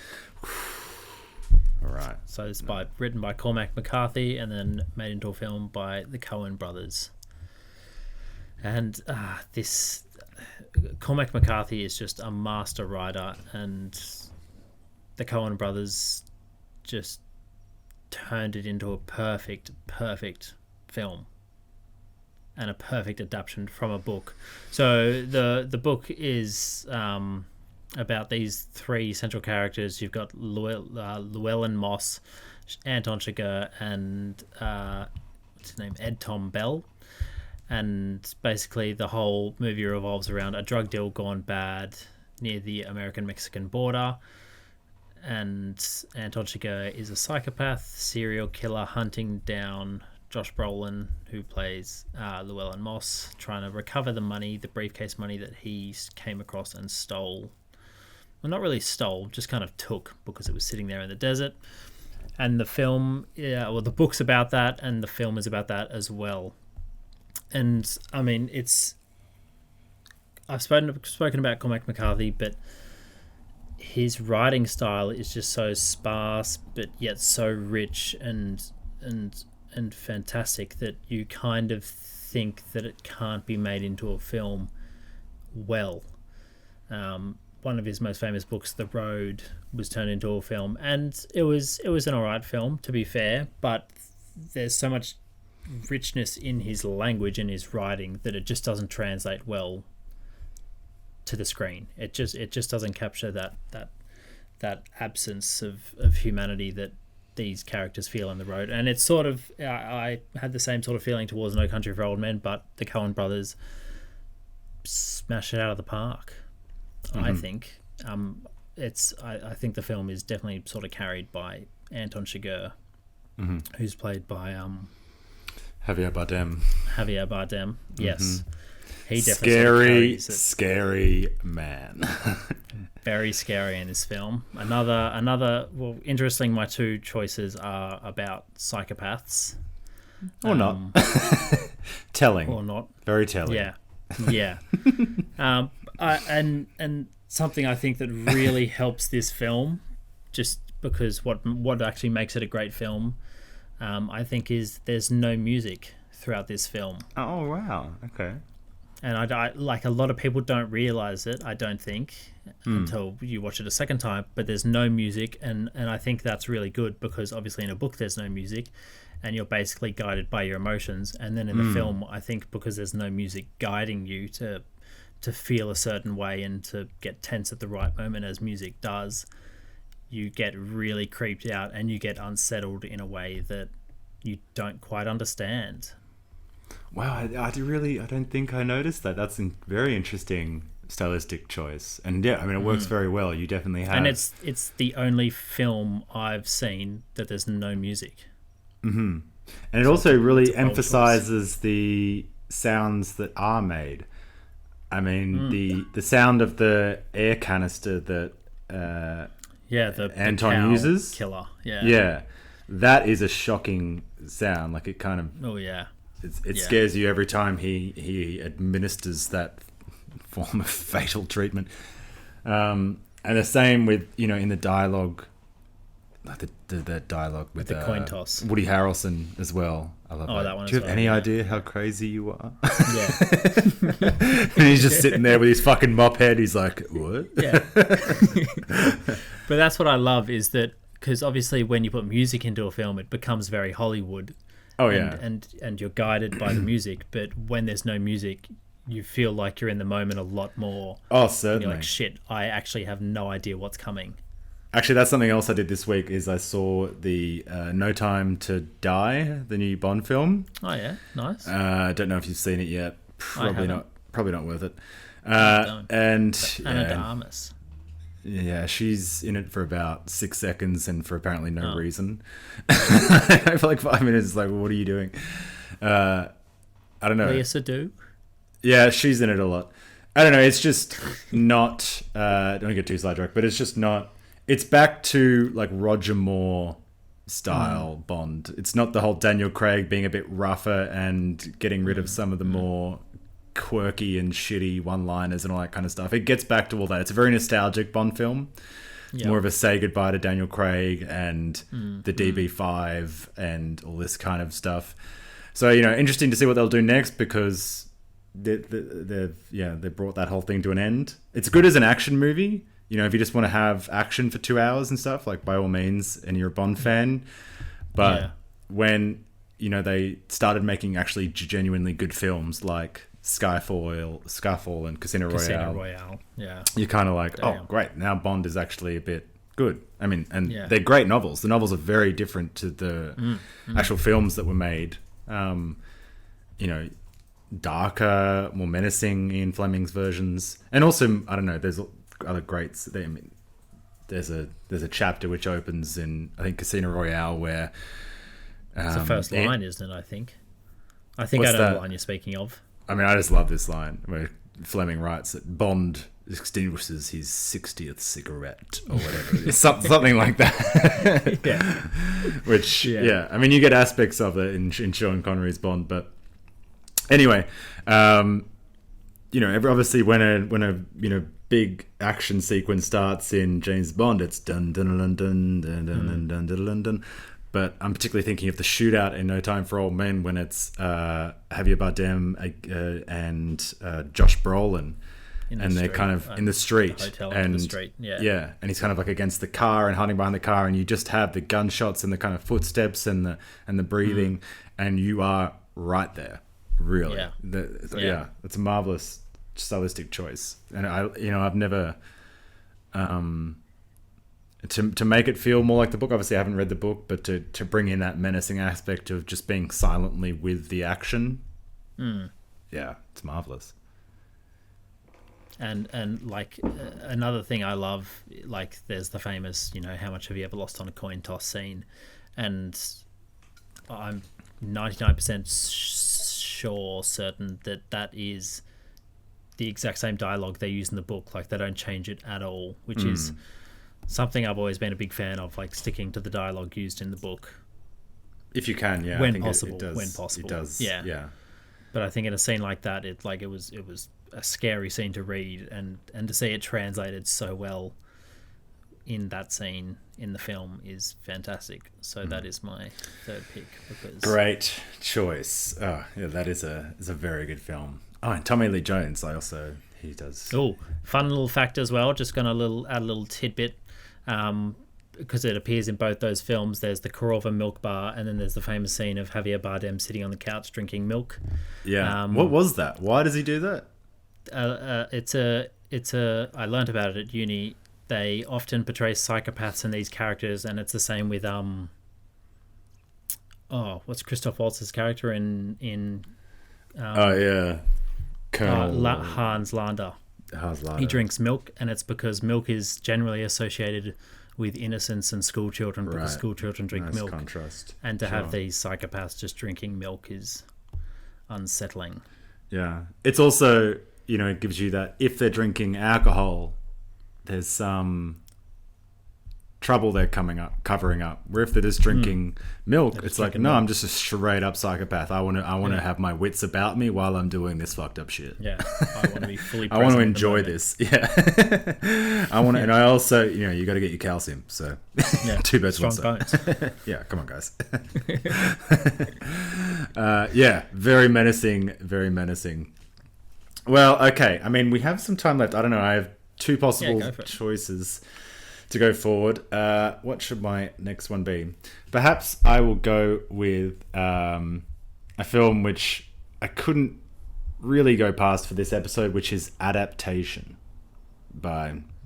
All right. So it's written by Cormac McCarthy and then made into a film by the Coen brothers. And this Cormac McCarthy is just a master writer, and the Coen brothers just turned it into a perfect film and a perfect adaptation from a book. So the book is about these three central characters. You've got Llewellyn Moss, Anton Chigurh, and what's his name, Ed Tom Bell. And basically the whole movie revolves around a drug deal gone bad near the American-Mexican border. And Anton Chigurh is a psychopath, serial killer hunting down Josh Brolin, who plays Llewellyn Moss, trying to recover the money, the briefcase money that he came across and stole. Well, not really stole, just kind of took because it was sitting there in the desert. And the film, the book's about that, and the film is about that as well. And I mean, I've spoken about Cormac McCarthy, but his writing style is just so sparse, but yet so rich and fantastic that you kind of think that it can't be made into a film well. One of his most famous books, The Road, was turned into a film, and it was an alright film, to be fair, but there's so much richness in his language and his writing that it just doesn't translate well to the screen. It just doesn't capture that absence of humanity that these characters feel on the road. And it's sort of, I had the same sort of feeling towards No Country for Old Men, but the Coen brothers smash it out of the park. I think I think the film is definitely sort of carried by Anton Chigurh, who's played by Javier Bardem. Yes, he definitely scary man. Very scary in this film. Another. Well, interesting. My two choices are about psychopaths, or not. Telling, or not. Very telling. Yeah. And something I think that really helps this film, just because what actually makes it a great film, I think, is there's no music throughout this film. Oh wow, okay. And I like, a lot of people don't realize it, I don't think, until you watch it a second time. But there's no music, and I think that's really good, because obviously in a book there's no music, and you're basically guided by your emotions. And then in the film, I think because there's no music guiding you to feel a certain way and to get tense at the right moment, as music does, you get really creeped out and you get unsettled in a way that you don't quite understand. Wow, I don't think I noticed that. That's a very interesting stylistic choice. And yeah, I mean, it works very well. You definitely have. And it's the only film I've seen that there's no music. Mm-hmm. And it also really emphasizes the sounds that are made. I mean, the sound of the air canister that the Anton uses. Killer. Yeah. That is a shocking sound. Like, it kind of... Oh, yeah. It scares you every time he administers that form of fatal treatment. And the same with, in the dialogue, like the dialogue with the coin toss. Woody Harrelson as well. I love that. That one. Do you have any idea how crazy you are? Yeah. And he's just sitting there with his fucking mop head. He's like, what? Yeah. But that's what I love, is that, because obviously when you put music into a film, it becomes very Hollywood. Oh yeah. And you're guided by the music, but when there's no music, you feel like you're in the moment a lot more. Oh, certainly. You're like, shit, I actually have no idea what's coming. Actually, that's something else I did this week, is I saw the No Time to Die, the new Bond film. Oh yeah, nice. I don't know if you've seen it yet. Probably not worth it. Anna de Armas. Yeah, she's in it for about 6 seconds and for apparently no reason. For like 5 minutes, it's like, well, what are you doing? I don't know. Lea Seydoux? Yeah, she's in it a lot. I don't know. It's just not... don't get too sidetracked, but it's just not... It's back to like Roger Moore style Bond. It's not the whole Daniel Craig being a bit rougher and getting rid of some of the more quirky and shitty one-liners and all that kind of stuff. It gets back to all that. It's a very nostalgic Bond film. Yep. More of a say goodbye to Daniel Craig and the DB5 and all this kind of stuff. So, interesting to see what they'll do next, because they've brought that whole thing to an end. It's good as an action movie. If you just want to have action for 2 hours and stuff, like, by all means, and you're a Bond fan. But when, they started making actually genuinely good films like Skyfall and Casino Royale. Yeah. You're kind of like, oh, great. Now Bond is actually a bit good. I mean, and they're great novels. The novels are very different to the actual films that were made. Darker, more menacing Ian Fleming's versions. And also, I don't know, there's other greats. There's a chapter which opens in, I think, Casino Royale where... it's the first line, isn't it, I think? I know the line you're speaking of. I mean, I just love this line where Fleming writes that Bond extinguishes his 60th cigarette or whatever. It's something like that. Which, I mean, you get aspects of it in Sean Connery's Bond, but anyway, obviously when a big action sequence starts in James Bond, it's dun dun dun dun dun dun dun dun dun dun. But I'm particularly thinking of the shootout in No Time for Old Men when it's Javier Bardem and Josh Brolin, and they're kind of in the street, and he's kind of like against the car and hiding behind the car, and you just have the gunshots and the kind of footsteps and the breathing, and you are right there, really. It's a marvelous stylistic choice, and I've never. To make it feel more like the book. Obviously, I haven't read the book, but to bring in that menacing aspect of just being silently with the action, it's marvelous. And like another thing I love, like there's the famous, how much have you ever lost on a coin toss scene, and I'm 99% certain that is the exact same dialogue they use in the book. Like, they don't change it at all, which is something I've always been a big fan of, like sticking to the dialogue used in the book. If you can, when I think possible, it does, when possible, it does, yeah. But I think in a scene like that, it was a scary scene to read, and to see it translated so well in that scene in the film is fantastic. So that is my third pick. Great choice. Oh, yeah, that is a very good film. Oh, and Tommy Lee Jones, he does. Oh, fun little fact as well. Just gonna add a little tidbit. Because it appears in both those films, there's the Korova milk bar, and then there's the famous scene of Javier Bardem sitting on the couch drinking milk. Yeah. What was that? Why does he do that? I learnt about it at uni. They often portray psychopaths in these characters, and it's the same with what's Christoph Waltz's character in Colonel Hans Lander. He drinks milk, and it's because milk is generally associated with innocence and school children, because school children drink milk. Contrast. And to have these psychopaths just drinking milk is unsettling. Yeah. It's also, it gives you that if they're drinking alcohol, there's some trouble they're covering up. Where if they're just drinking milk, it's like, no, I'm just a straight up psychopath. I want to have my wits about me while I'm doing this fucked up shit. Yeah, I want to be fully. I want to enjoy this. Yeah, I want to, and I also, you got to get your calcium. So, two birds, one stone. Yeah, come on, guys. Very menacing, very menacing. Well, okay. I mean, we have some time left. I don't know. I have two possible choices to go forward. What should my next one be? Perhaps I will go with a film which I couldn't really go past for this episode, which is Adaptation,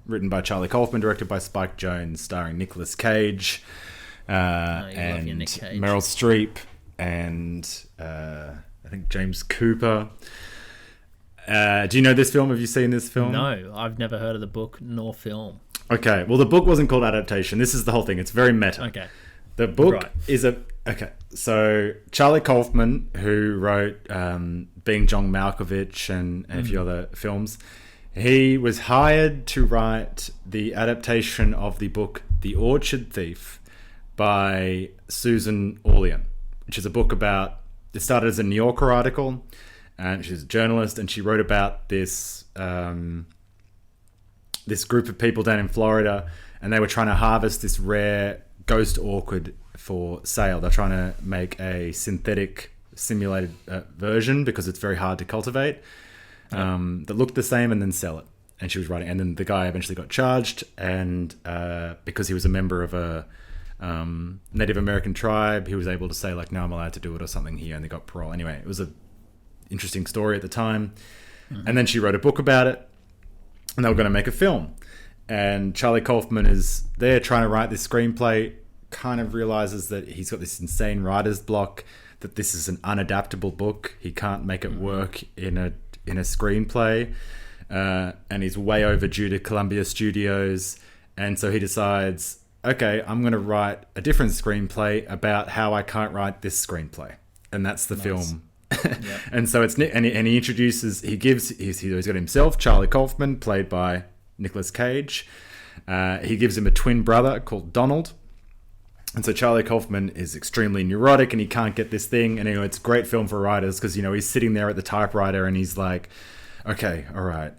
written by Charlie Kaufman, directed by Spike Jonze, starring Nicolas Cage and Meryl Streep and I think James Cooper. Do you know this film? Have you seen this film? No, I've never heard of the book nor film. Okay, well, the book wasn't called Adaptation. This is the whole thing. It's very meta. Okay. The book is okay. So Charlie Kaufman, who wrote Being John Malkovich and a few other films, he was hired to write the adaptation of the book The Orchard Thief by Susan Orlean, which is a book about. It started as a New Yorker article, and she's a journalist, and she wrote about this this group of people down in Florida, and they were trying to harvest this rare ghost orchid for sale. They're trying to make a synthetic simulated version because it's very hard to cultivate, that looked the same, and then sell it. And she was writing, and then the guy eventually got charged, and because he was a member of a Native American tribe, he was able to say, like, no, I'm allowed to do it or something. He only got parole. Anyway, it was a interesting story at the time. And then she wrote a book about it, and they were going to make a film. And Charlie Kaufman is there trying to write this screenplay, kind of realizes that he's got this insane writer's block, that this is an unadaptable book. He can't make it work in a screenplay. And he's way overdue to Columbia Studios. And so he decides, okay, I'm going to write a different screenplay about how I can't write this screenplay. And that's the film. Yep. And so it's and he introduces, he's got himself, Charlie Kaufman, played by Nicolas Cage. He gives him a twin brother called Donald. And so Charlie Kaufman is extremely neurotic, and he can't get this thing. And it's a great film for writers because, he's sitting there at the typewriter and he's like, okay, all right,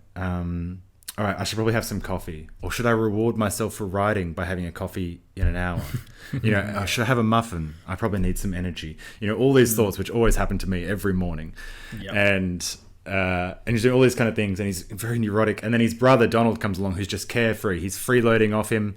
I should probably have some coffee. Or should I reward myself for writing by having a coffee in an hour? Should I have a muffin? I probably need some energy. All these thoughts, which always happen to me every morning. Yep. And he's doing all these kind of things, and he's very neurotic. And then his brother, Donald, comes along, who's just carefree. He's freeloading off him.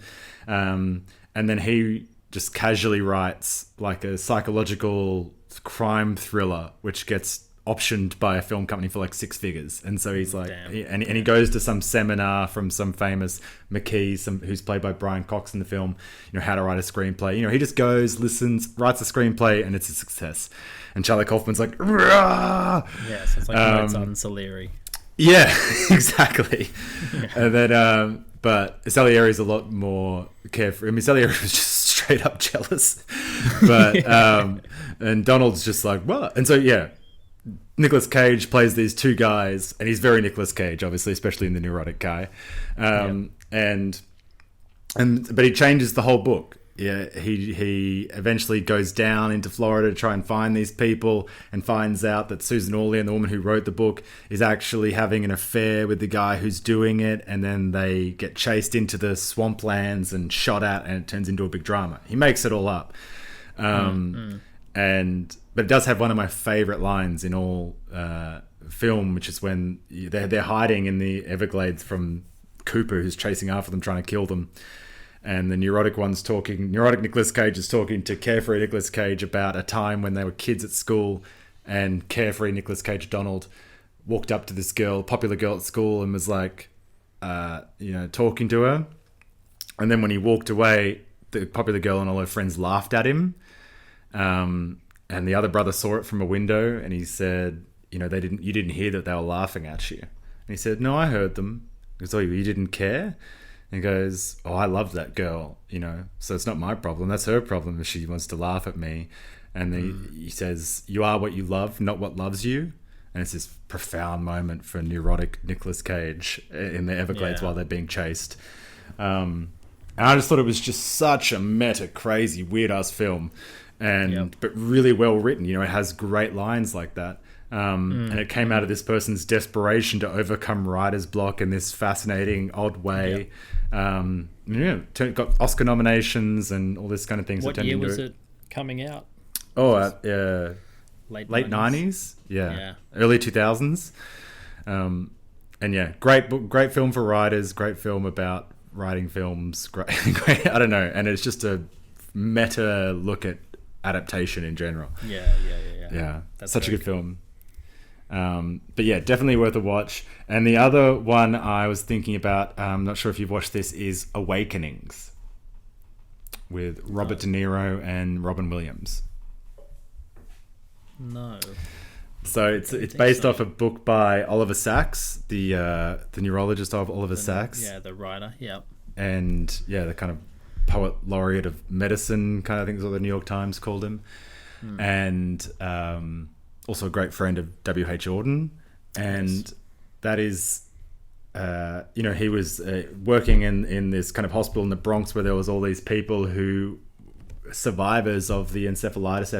And then he just casually writes like a psychological crime thriller, which gets optioned by a film company for like 6 figures. And so he's like, and he goes to some seminar from some famous McKee, who's played by Brian Cox in the film, how to write a screenplay. He just goes, listens, writes a screenplay, and it's a success. And Charlie Kaufman's like, rah! Yes, it's like Mozart Salieri. Yeah, exactly. Yeah. And then, but Salieri's a lot more carefree. I mean, Salieri was just straight up jealous. But, and Donald's just like, what? And so, yeah. Nicolas Cage plays these two guys, and he's very Nicolas Cage, obviously, especially in the neurotic guy. But he changes the whole book. Yeah, he eventually goes down into Florida to try and find these people, and finds out that Susan Orlean, the woman who wrote the book, is actually having an affair with the guy who's doing it, and then they get chased into the swamplands and shot at, and it turns into a big drama. He makes it all up. But it does have one of my favorite lines in all film, which is when they're hiding in the Everglades from Cooper, who's chasing after them, trying to kill them. And the neurotic Nicolas Cage is talking to carefree Nicolas Cage about a time when they were kids at school, and carefree Nicolas Cage, Donald, walked up to this girl, popular girl at school, and was like, talking to her. And then when he walked away, the popular girl and all her friends laughed at him. And the other brother saw it from a window, and he said, you didn't hear that they were laughing at you. And he said, no, I heard them. He goes, oh, you didn't care? And he goes, oh, I loved that girl, so it's not my problem. That's her problem if she wants to laugh at me. And he says, you are what you love, not what loves you. And it's this profound moment for neurotic Nicolas Cage in the Everglades while they're being chased. And I just thought it was just such a meta, crazy, weird-ass film. But really well written. It has great lines like that. And it came out of this person's desperation to overcome writer's block in this fascinating, odd way. Got Oscar nominations and all this kind of things. What year was it coming out? Oh, late 90s? Yeah. Early 2000s. Great book, great film for writers, great film about writing films. Great, I don't know. And it's just a meta look at adaptation in general. Yeah. That's such a good film. But yeah, definitely worth a watch. And the other one I was thinking about, I'm not sure if you've watched this, is Awakenings with Robert De Niro and Robin Williams. No. So it's based off a book by Oliver Sacks, the neurologist of Oliver Sacks. Yeah, the writer. Yeah. And the kind of poet laureate of medicine, kind of, I think is what the New York Times called him. And also a great friend of W.H. Auden. And that is, he was working in this kind of hospital in the Bronx where there was all these people who survivors of the encephalitis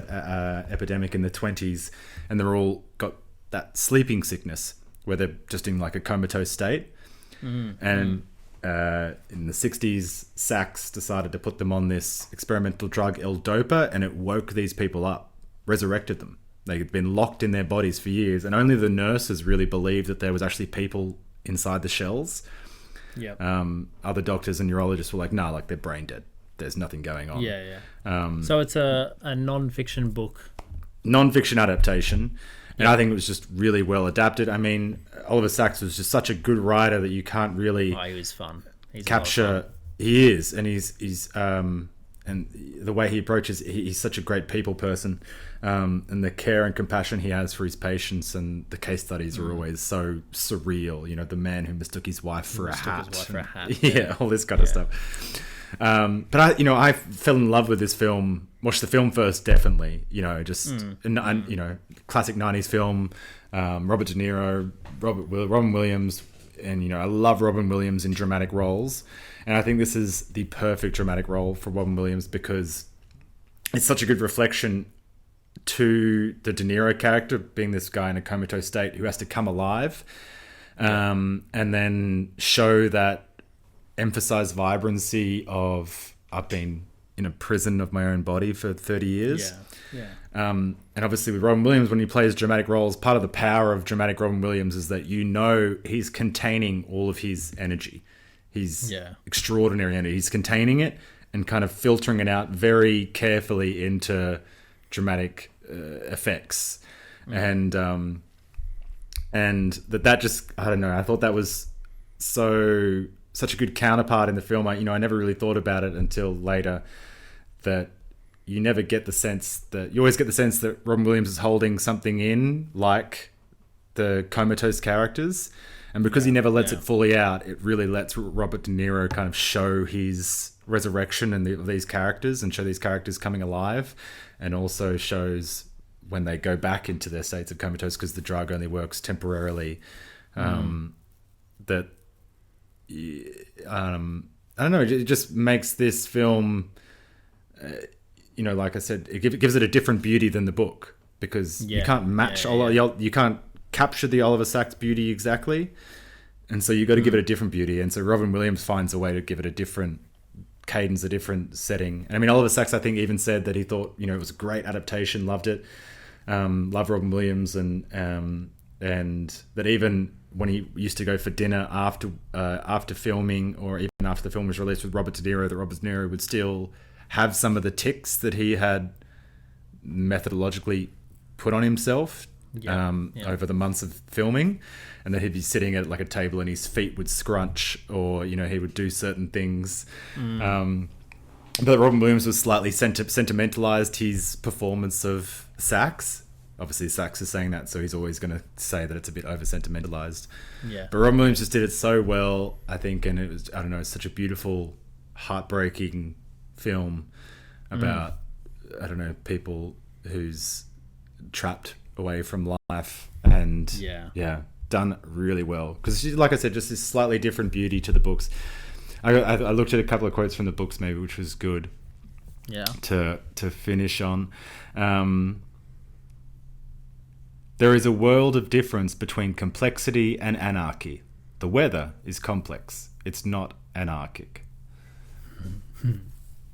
epidemic in the 20s, and they're all got that sleeping sickness where they're just in like a comatose state. And in the 60s, Sachs decided to put them on this experimental drug L-Dopa, and it woke these people up, resurrected them. They had been locked in their bodies for years, and only the nurses really believed that there was actually people inside the shells. Other doctors and neurologists were like, nah, like they're brain dead. There's nothing going on. So it's a non-fiction book. Non-fiction adaptation. And I think it was just really well adapted. I mean, Oliver Sacks was just such a good writer that you can't really... Oh, he was fun. Capture... He is. And he's and the way he approaches... He's such a great people person. And the care and compassion he has for his patients, and the case studies are always so surreal. You know, the man who mistook his wife for a hat. Yeah, all this kind of stuff. But I fell in love with this film. Watched the film first, definitely. You know, you know, classic '90s film. Robert De Niro, Robin Williams, and you know, I love Robin Williams in dramatic roles, and I think this is the perfect dramatic role for Robin Williams because it's such a good reflection to the De Niro character, being this guy in a comatose state who has to come alive, and then show that emphasize vibrancy of I've been in a prison of my own body for 30 years. And obviously with Robin Williams, when he plays dramatic roles, part of the power of dramatic Robin Williams is that you know he's containing all of his energy. He's extraordinary energy. He's containing it and kind of filtering it out very carefully into dramatic effects. And that just, I don't know, I thought that was such a good counterpart in the film. I never really thought about it until later, that you never get the sense that... You always get the sense that Robin Williams is holding something in, like the comatose characters. And because he never lets it fully out, it really lets Robert De Niro kind of show his resurrection and these characters, and show these characters coming alive, and also shows when they go back into their states of comatose, because the drug only works temporarily. That... I don't know, it just makes this film, like I said, it gives it a different beauty than the book, because you can't match you can't capture the Oliver Sacks beauty exactly, and so you got to give it a different beauty. And so Robin Williams finds a way to give it a different cadence, a different setting. And I mean, Oliver Sacks, I think, even said that he thought it was a great adaptation, loved it, loved Robin Williams, and that even when he used to go for dinner after filming, or even after the film was released with Robert De Niro, that Robert De Niro would still have some of the tics that he had methodologically put on himself over the months of filming, and that he'd be sitting at like a table and his feet would scrunch, or he would do certain things. But Robin Williams was slightly sentimentalized his performance of Sacks. Obviously, Sacks is saying that, so he's always going to say that it's a bit over-sentimentalized. But Robin Williams just did it so well, I think, and it was, I don't know, it's such a beautiful, heartbreaking film about, I don't know, people who's trapped away from life, and done really well. Because, like I said, just this slightly different beauty to the books. I looked at a couple of quotes from the books, maybe, which was good to finish on. There is a world of difference between complexity and anarchy. The weather is complex. It's not anarchic.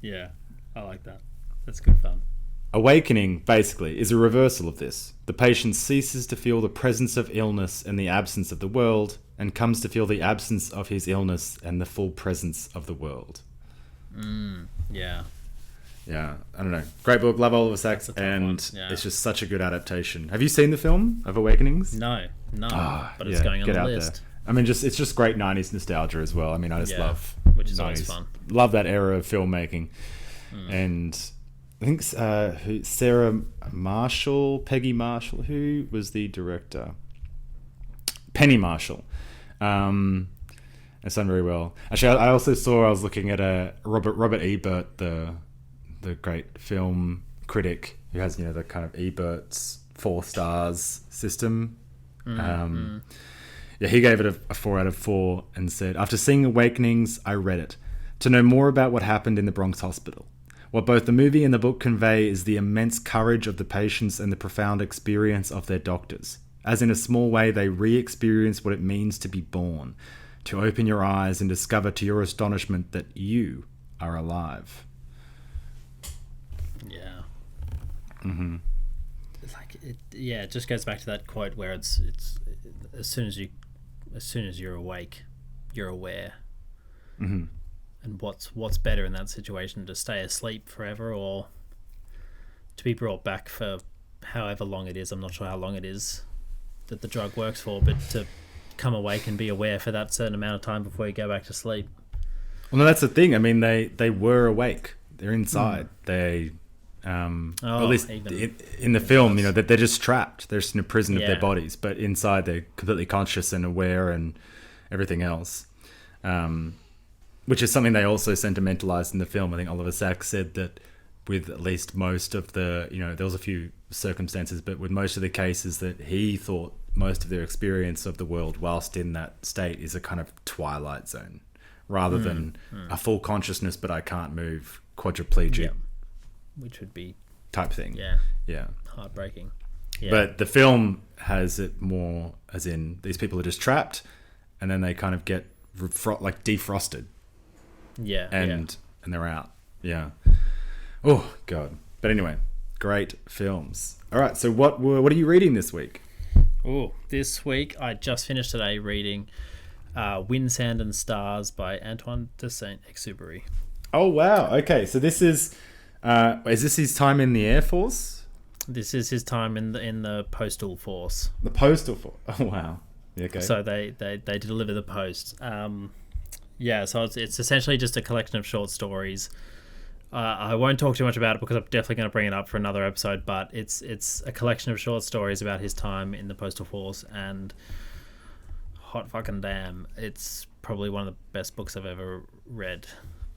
Yeah, I like that. That's good fun. Awakening, basically, is a reversal of this. The patient ceases to feel the presence of illness and the absence of the world, and comes to feel the absence of his illness and the full presence of the world. Yeah, I don't know. Great book, love Oliver Sacks, and it's just such a good adaptation. Have you seen the film of Awakenings? No, but it's going on the list. There. I mean, it's just great 90s nostalgia as well. I mean, I just love... Which is 90s. Always fun. Love that era of filmmaking. And I think Peggy Marshall, who was the director? Penny Marshall. It's done very well. Actually, I also I was looking at Robert Ebert, the great film critic, who has the kind of Ebert's 4 stars system. He gave it a 4 out of 4 and said, after seeing Awakenings, I read it to know more about what happened in the Bronx hospital. What both the movie and the book convey is the immense courage of the patients and the profound experience of their doctors. As in a small way, they re-experience what it means to be born, to open your eyes and discover to your astonishment that you are alive. Yeah. Mm-hmm. It just goes back to that quote where it's as soon as you're awake, you're aware. Mm-hmm. And what's better in that situation, to stay asleep forever or to be brought back for however long it is? I'm not sure how long it is that the drug works for, but to come awake and be aware for that certain amount of time before you go back to sleep. Well, no, that's the thing. I mean, they were awake. They're inside. They, at least in the film, that they're just trapped. They're just in a prison of their bodies, but inside they're completely conscious and aware and everything else. Which is something they also sentimentalized in the film. I think Oliver Sacks said that with at least most of the, there was a few circumstances, but with most of the cases that he thought most of their experience of the world whilst in that state is a kind of twilight zone rather than a full consciousness, but I can't move, quadriplegic. Yeah. Which would be type thing. Yeah. Yeah. Heartbreaking. Yeah. But the film has it more as in these people are just trapped and then they kind of get defrosted. Yeah. And they're out. Yeah. Oh God. But anyway, great films. All right. So what are you reading this week? Oh, this week I just finished today reading Wind, Sand and Stars by Antoine de Saint-Exupéry. Oh wow. Okay. So this is this his time in the Air Force? This is his time in the Postal Force. The Postal Force. Oh wow. Okay. So they deliver the post. So it's essentially just a collection of short stories. I won't talk too much about it because I'm definitely going to bring it up for another episode, but it's a collection of short stories about his time in the Postal Force, and hot fucking damn, it's probably one of the best books I've ever read.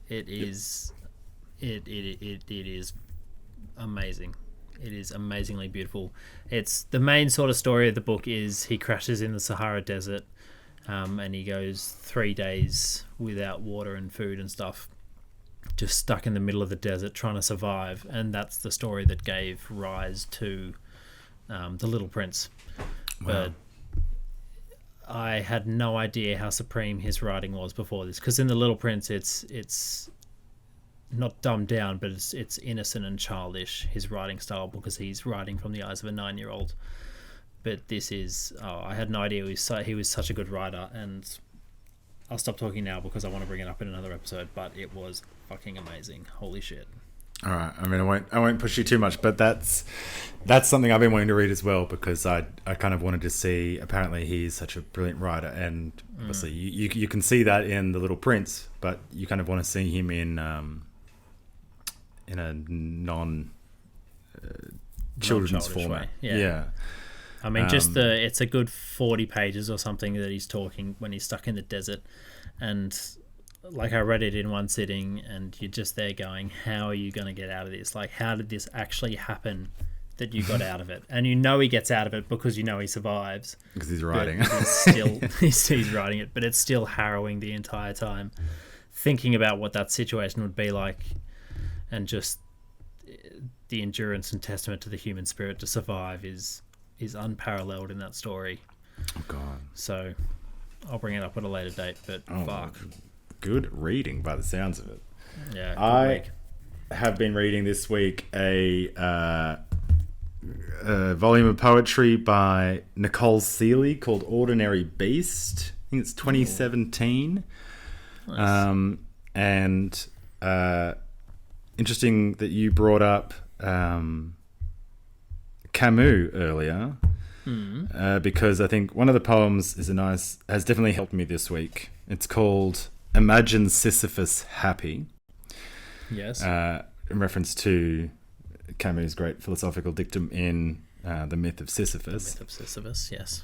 It is amazing. It is amazingly beautiful. It's the main sort of story of the book is he crashes in the Sahara Desert, and he goes 3 days without water and food and stuff, just stuck in the middle of the desert trying to survive. And that's the story that gave rise to The Little Prince. Wow. But I had no idea how supreme his writing was before this, because in The Little Prince it's not dumbed down, but it's innocent and childish, his writing style, because he's writing from the eyes of a 9-year-old. But this is I had no idea he was such a good writer, and I'll stop talking now because I want to bring it up in another episode, but it was fucking amazing. Holy shit. All right. I mean, I won't push you too much, but that's something I've been wanting to read as well, because I kind of wanted to see. Apparently, he's such a brilliant writer, and obviously you can see that in The Little Prince, but you kind of want to see him in a non children's format. Yeah. I mean, it's a good 40 pages or something that he's talking when he's stuck in the desert, and like I read it in one sitting, and you're just there going, how are you going to get out of this? Like, how did this actually happen that you got out of it? And he gets out of it because he survives. Because he's writing. He's writing it, but it's still harrowing the entire time. Thinking about what that situation would be like, and just the endurance and testament to the human spirit to survive is unparalleled in that story. Oh, God. So I'll bring it up at a later date, but fuck. Good reading by the sounds of it. Yeah, I have been reading this week a volume of poetry by Nicole Seeley called Ordinary Beast. I think it's 2017. Nice. And interesting that you brought up Camus earlier, because I think one of the poems has definitely helped me this week. It's called Imagine Sisyphus Happy. Yes. In reference to Camus' great philosophical dictum in The Myth of Sisyphus. The Myth of Sisyphus, yes.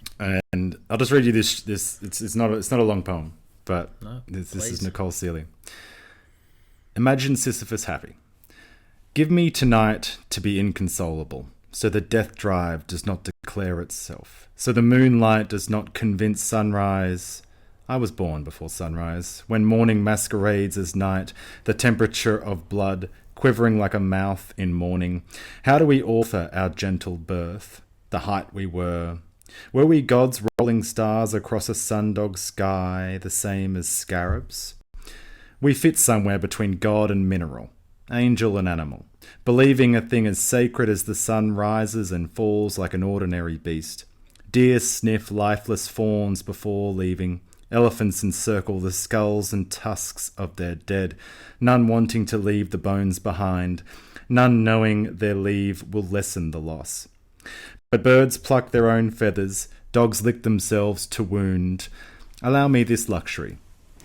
And I'll just read you this. It's not a long poem, but this is Nicole Seeley. Imagine Sisyphus happy. Give me tonight to be inconsolable, so the death drive does not declare itself, so the moonlight does not convince sunrise. I was born before sunrise, when morning masquerades as night, the temperature of blood quivering like a mouth in mourning. How do we author our gentle birth? The height we were. Were we gods rolling stars across a sundog sky, the same as scarabs? We fit somewhere between god and mineral, angel and animal, believing a thing as sacred as the sun rises and falls like an ordinary beast. Deer sniff lifeless fawns before leaving. Elephants encircle the skulls and tusks of their dead, none wanting to leave the bones behind, none knowing their leave will lessen the loss. But birds pluck their own feathers, dogs lick themselves to wound. Allow me this luxury.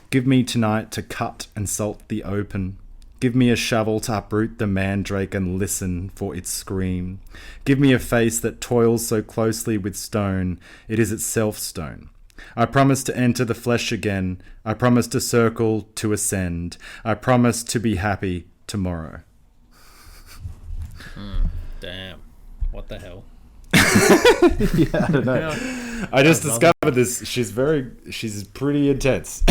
Give me tonight to cut and salt the open. Give me a shovel to uproot the mandrake and listen for its scream. Give me a face that toils so closely with stone, it is itself stone. I promise to enter the flesh again. I promise to circle, to ascend. I promise to be happy tomorrow. Damn. What the hell? Yeah, I don't know. I just discovered this. She's pretty intense.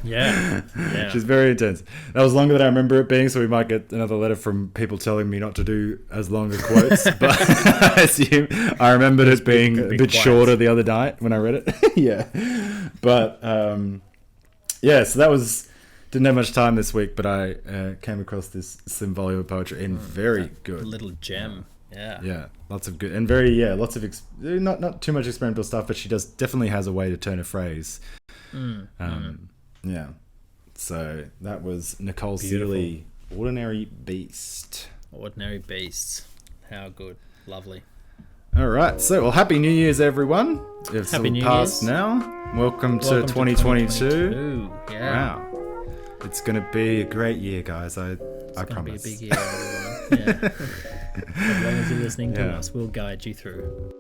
Yeah. She's very intense. That was longer than I remember it being, so we might get another letter from people telling me not to do as long a quotes. But I assume I remembered it being a bit shorter the other night when I read it. Yeah. But so that was... Didn't have much time this week, but I came across this slim volume of poetry and very good. Little gem. Yeah, lots of good and lots of not too much experimental stuff, but she definitely has a way to turn a phrase. Yeah, so that was Nicole Seeley, Ordinary Beast. Ordinary Beasts, how good, lovely. All right, so Happy New Year's, everyone. It's Happy New past Year's. Now. Welcome to 2022. Yeah. Wow, it's gonna be a great year, guys. I promise. It's gonna be a big year, everyone. Yeah. As long as you're listening to us, we'll guide you through.